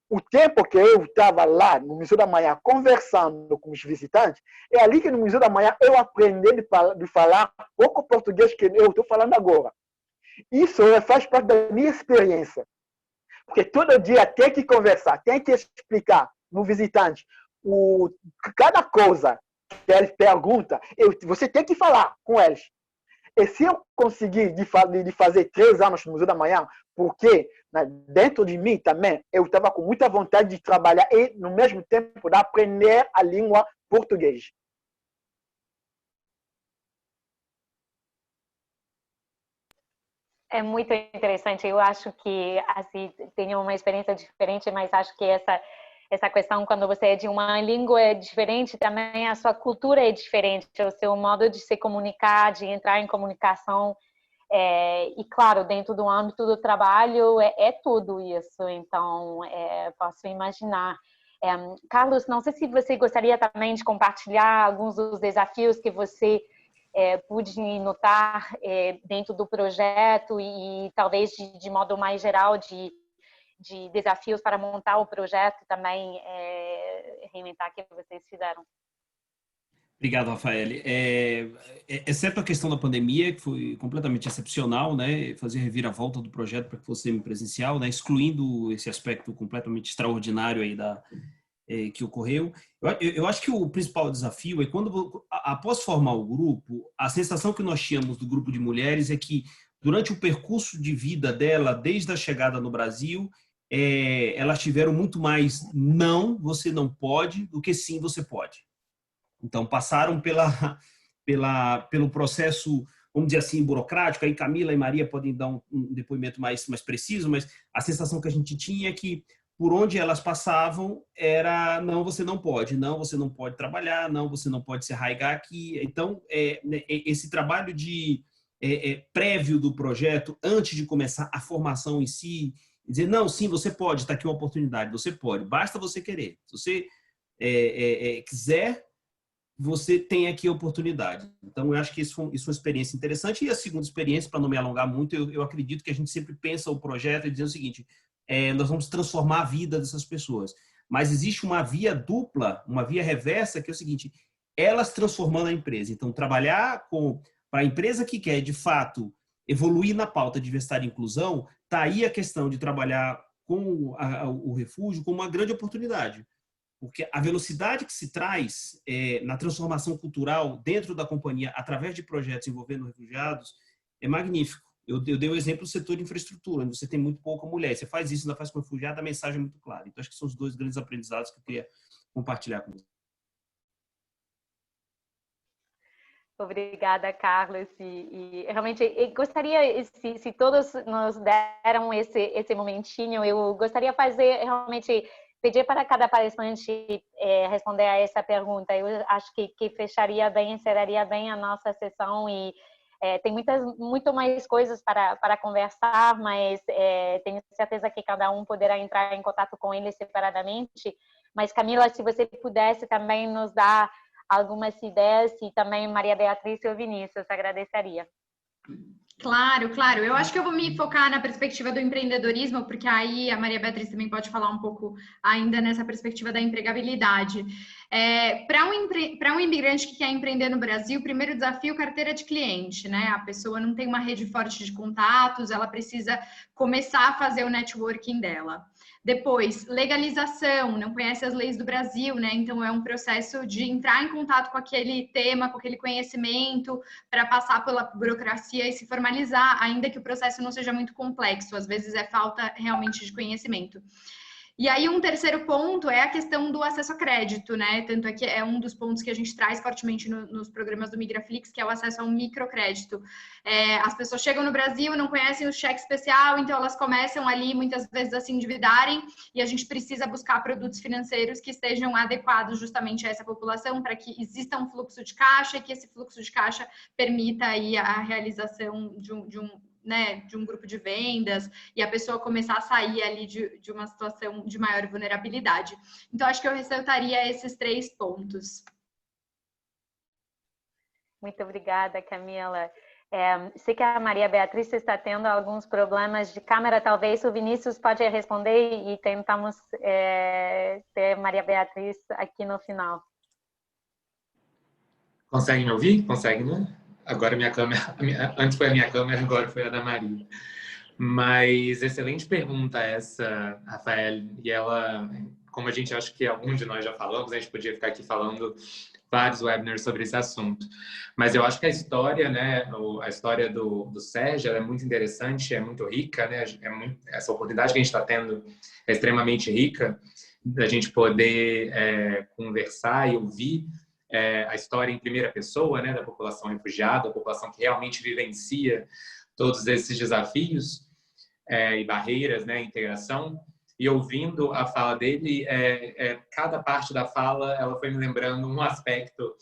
o tempo que eu estava lá no Museu da Manhã conversando com os visitantes, é ali que no Museu da Manhã eu aprendi de falar pouco português que eu estou falando agora. Isso faz parte da minha experiência. Porque todo dia tem que conversar, tem que explicar no visitante cada coisa que eles perguntam, você tem que falar com eles. E se eu conseguir de fazer 3 anos no Museu da Manhã, porque dentro de mim também eu estava com muita vontade de trabalhar e, no mesmo tempo, de aprender a língua portuguesa. É muito interessante. Eu acho que assim tenho uma experiência diferente, mas acho que essa questão, quando você é de uma língua é diferente, também a sua cultura é diferente, o seu modo de se comunicar, de entrar em comunicação. E, claro, dentro do âmbito do trabalho é tudo isso. Então, posso imaginar. Carlos, não sei se você gostaria também de compartilhar alguns dos desafios que você pude notar dentro do projeto e talvez de modo mais geral de desafios para montar o projeto também, reinventar que vocês fizeram. Obrigado, Rafael. Exceto a questão da pandemia, que foi completamente excepcional, né? Fazer reviravolta do projeto para que fosse semipresencial, né? Excluindo esse aspecto completamente extraordinário aí que ocorreu. Eu acho que o principal desafio é quando, após formar o grupo, a sensação que nós tínhamos do grupo de mulheres é que, durante o percurso de vida dela, desde a chegada no Brasil, elas tiveram muito mais não, você não pode, do que sim, você pode. Então, passaram pelo processo, vamos dizer assim, burocrático. Aí Camila e Maria podem dar um depoimento mais preciso, mas a sensação que a gente tinha é que, por onde elas passavam, era não, você não pode trabalhar, não, você não pode se arraigar aqui. Então, esse trabalho prévio do projeto, antes de começar a formação em si, dizer, não, sim, você pode, está aqui uma oportunidade, você pode, basta você querer. Se você quiser, você tem aqui a oportunidade. Então, eu acho que isso é uma experiência interessante. E a segunda experiência, para não me alongar muito, eu acredito que a gente sempre pensa o projeto e diz o seguinte, nós vamos transformar a vida dessas pessoas. Mas existe uma via dupla, uma via reversa, que é o seguinte, elas transformando a empresa. Então, trabalhar para a empresa que quer, de fato, evoluir na pauta de diversidade e inclusão, está aí a questão de trabalhar com o refúgio como uma grande oportunidade. Porque a velocidade que se traz na transformação cultural dentro da companhia, através de projetos envolvendo refugiados, é magnífico. Eu dei o exemplo do setor de infraestrutura, onde você tem muito pouca mulher. Você faz isso, ainda faz com refugiado, a mensagem é muito clara. Então, acho que são os 2 grandes aprendizados que eu queria compartilhar com você. Obrigada, Carlos. E realmente, eu gostaria, se todos nos deram esse momentinho, eu gostaria de fazer realmente... pedir para cada palestrante responder a essa pergunta. Eu acho que fecharia bem, encerraria bem a nossa sessão e Tem muito mais coisas para conversar, mas tenho certeza que cada um poderá entrar em contato com ele separadamente. Mas, Camila, se você pudesse também nos dar algumas ideias, e também Maria Beatriz e o Vinícius, agradeceria. Claro, claro. Eu acho que eu vou me focar na perspectiva do empreendedorismo, porque aí a Maria Beatriz também pode falar um pouco ainda nessa perspectiva da empregabilidade. Para um imigrante que quer empreender no Brasil, o primeiro desafio, carteira de cliente, né? A pessoa não tem uma rede forte de contatos, ela precisa começar a fazer o networking dela. Depois, legalização, não conhece as leis do Brasil, né? Então é um processo de entrar em contato com aquele tema, com aquele conhecimento, para passar pela burocracia e se formalizar, ainda que o processo não seja muito complexo, às vezes é falta realmente de conhecimento. E aí, um terceiro ponto é a questão do acesso a crédito, né? Tanto é que é um dos pontos que a gente traz fortemente nos programas do Migraflix, que é o acesso a um microcrédito. As pessoas chegam no Brasil, não conhecem o cheque especial, então elas começam ali, muitas vezes, a se endividarem, e a gente precisa buscar produtos financeiros que estejam adequados justamente a essa população, para que exista um fluxo de caixa e que esse fluxo de caixa permita aí a realização de um grupo de vendas e a pessoa começar a sair ali de uma situação de maior vulnerabilidade. Então, acho que eu ressaltaria esses 3 pontos. Muito obrigada, Camila. Sei que a Maria Beatriz está tendo alguns problemas de câmera, talvez o Vinícius pode responder e tentamos ter Maria Beatriz aqui no final. Consegue me ouvir? Consegue, né? Agora minha câmera, antes foi a minha câmera, agora foi a da Maria. Mas excelente pergunta essa, Rafael. E ela, como a gente acha que algum de nós já falamos, a gente podia ficar aqui falando vários webinars sobre esse assunto. Mas eu acho que a história, né, a história do Sérgio, ela é muito interessante, é muito rica, né? Essa oportunidade que a gente está tendo é extremamente rica, da gente poder conversar e ouvir a história em primeira pessoa, né, da população refugiada, a população que realmente vivencia todos esses desafios e barreiras, né, integração. E ouvindo a fala dele, cada parte da fala, ela foi me lembrando um aspecto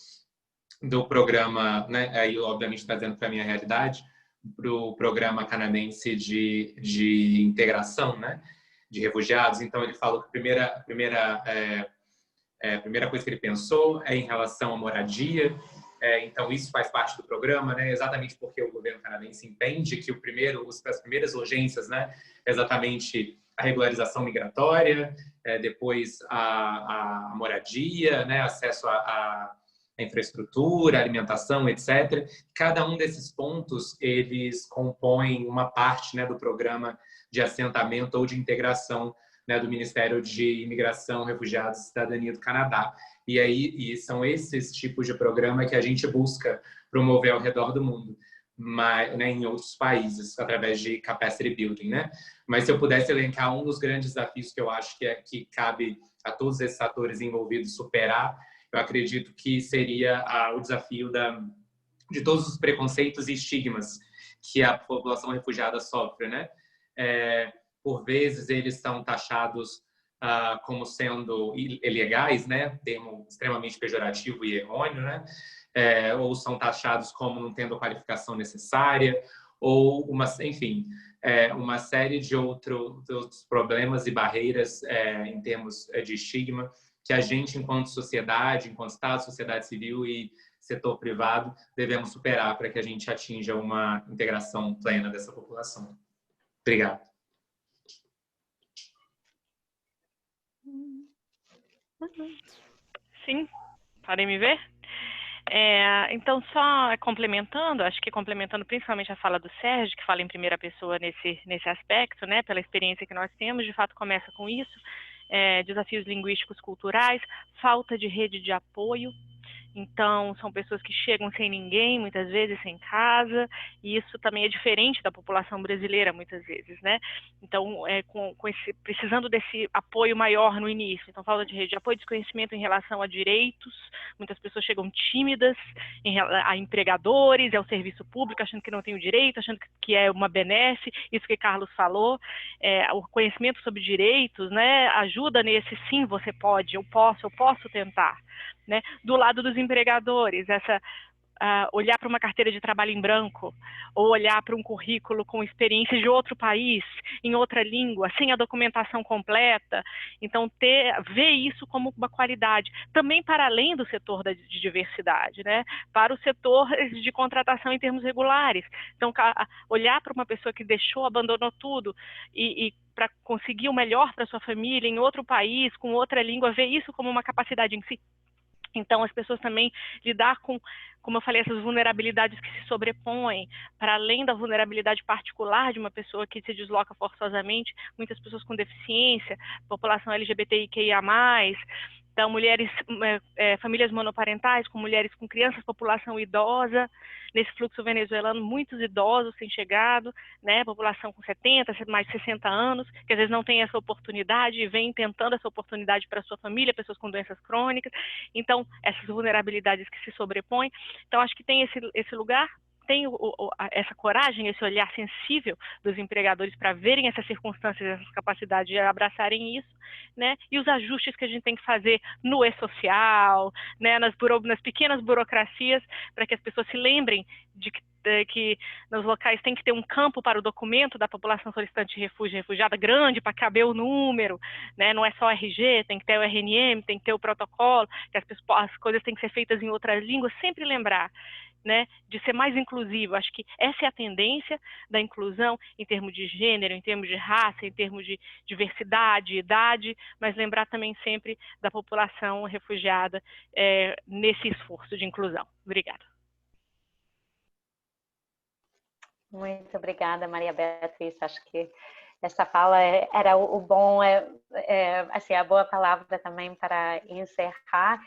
do programa, né, aí obviamente trazendo para a minha realidade, para o programa canadense de integração, né, de refugiados. Então ele falou que a primeira coisa que ele pensou é em relação à moradia. Então, isso faz parte do programa, né? Exatamente porque o governo canadense entende que as primeiras urgências, né? Exatamente a regularização migratória, depois a moradia, né? Acesso à infraestrutura, alimentação, etc. Cada um desses pontos, eles compõem uma parte, né, do programa de assentamento ou de integração, né, do Ministério de Imigração, Refugiados e Cidadania do Canadá. E são esses tipos de programa que a gente busca promover ao redor do mundo, mas, né, em outros países, através de capacity building, né? Mas se eu pudesse elencar um dos grandes desafios que eu acho que cabe a todos esses atores envolvidos superar, eu acredito que seria o desafio de todos os preconceitos e estigmas que a população refugiada sofre, né? Por vezes eles são taxados como sendo ilegais, né? Termo extremamente pejorativo e errôneo, né? Ou são taxados como não tendo a qualificação necessária, ou uma série de outros problemas e barreiras em termos de estigma que a gente, enquanto sociedade, enquanto Estado, sociedade civil e setor privado, devemos superar para que a gente atinja uma integração plena dessa população. Obrigado. Sim, podem me ver? Então, só complementando, acho que complementando principalmente a fala do Sérgio, que fala em primeira pessoa nesse aspecto, né, pela experiência que nós temos, de fato começa com isso, desafios linguísticos culturais, falta de rede de apoio. Então, são pessoas que chegam sem ninguém, muitas vezes sem casa, e isso também é diferente da população brasileira, muitas vezes, né? Então, precisando desse apoio maior no início. Então, falta de rede de apoio, desconhecimento em relação a direitos, muitas pessoas chegam tímidas a empregadores, ao serviço público, achando que não tem o direito, achando que é uma benesse, isso que Carlos falou, o conhecimento sobre direitos, né, ajuda nesse sim, você pode, eu posso tentar. Né? Do lado dos empregadores, olhar para uma carteira de trabalho em branco, ou olhar para um currículo com experiência de outro país, em outra língua, sem a documentação completa. Então, ver isso como uma qualidade, também para além do setor de diversidade, né? Para o setor de contratação em termos regulares. Então, olhar para uma pessoa que deixou, abandonou tudo, e para conseguir o melhor para sua família em outro país, com outra língua, ver isso como uma capacidade em si. Então, as pessoas também lidar com, como eu falei, essas vulnerabilidades que se sobrepõem, para além da vulnerabilidade particular de uma pessoa que se desloca forçosamente, muitas pessoas com deficiência, população LGBTIQIA+, então mulheres, famílias monoparentais, com mulheres com crianças, população idosa. Nesse fluxo venezuelano, muitos idosos têm chegado, né, população com 70, mais de 60 anos, que às vezes não tem essa oportunidade e vem tentando essa oportunidade para a sua família, pessoas com doenças crônicas. Então, essas vulnerabilidades que se sobrepõem. Então, acho que tem esse lugar, tem essa coragem, esse olhar sensível dos empregadores para verem essas circunstâncias, essas capacidades de abraçarem isso, né? E os ajustes que a gente tem que fazer no e-social, né? Nas pequenas burocracias, para que as pessoas se lembrem de que nos locais tem que ter um campo para o documento da população solicitante de refúgio e refugiada grande para caber o número, né? Não é só RG, tem que ter o RNM, tem que ter o protocolo, que as coisas têm que ser feitas em outras línguas, sempre lembrar, né, de ser mais inclusivo. Acho que essa é a tendência da inclusão em termos de gênero, em termos de raça, em termos de diversidade, idade, mas lembrar também sempre da população refugiada nesse esforço de inclusão. Obrigada. Muito obrigada, Maria Beatriz. Acho que essa fala era assim, a boa palavra também para encerrar.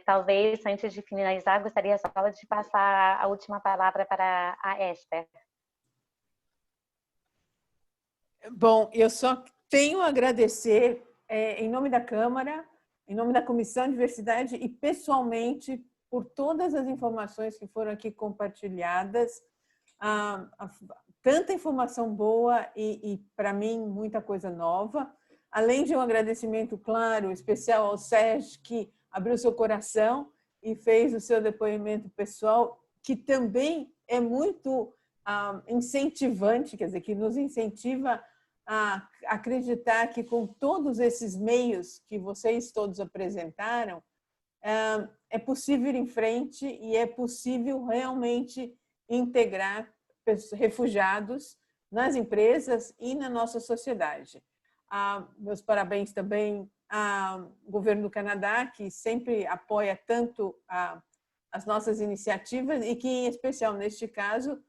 Talvez, antes de finalizar, gostaria só de passar a última palavra para a Esther. Bom, eu só tenho a agradecer, em nome da Câmara, em nome da Comissão de Diversidade e pessoalmente por todas as informações que foram aqui compartilhadas, tanta informação boa e para mim, muita coisa nova. Além de um agradecimento, claro, especial ao Sérgio, que abriu seu coração e fez o seu depoimento pessoal, que também é muito incentivante, quer dizer, que nos incentiva a acreditar que com todos esses meios que vocês todos apresentaram, é possível ir em frente e é possível realmente integrar refugiados nas empresas e na nossa sociedade. Meus parabéns também ao governo do Canadá, que sempre apoia tanto as nossas iniciativas e que, em especial neste caso,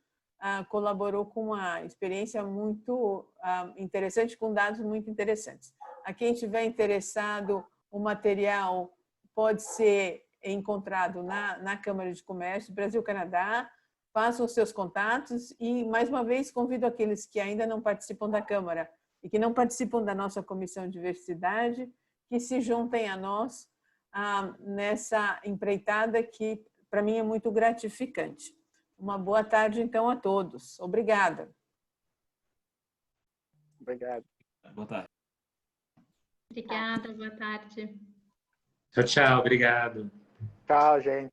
colaborou com uma experiência muito interessante, com dados muito interessantes. A quem estiver interessado, o material pode ser encontrado na Câmara de Comércio Brasil-Canadá. Façam os seus contatos e, mais uma vez, convido aqueles que ainda não participam da Câmara e que não participam da nossa Comissão de Diversidade, que se juntem a nós nessa empreitada que, para mim, é muito gratificante. Uma boa tarde, então, a todos. Obrigada. Obrigado. Boa tarde. Obrigada, boa tarde. Tchau, tchau. Obrigado. Tchau, gente.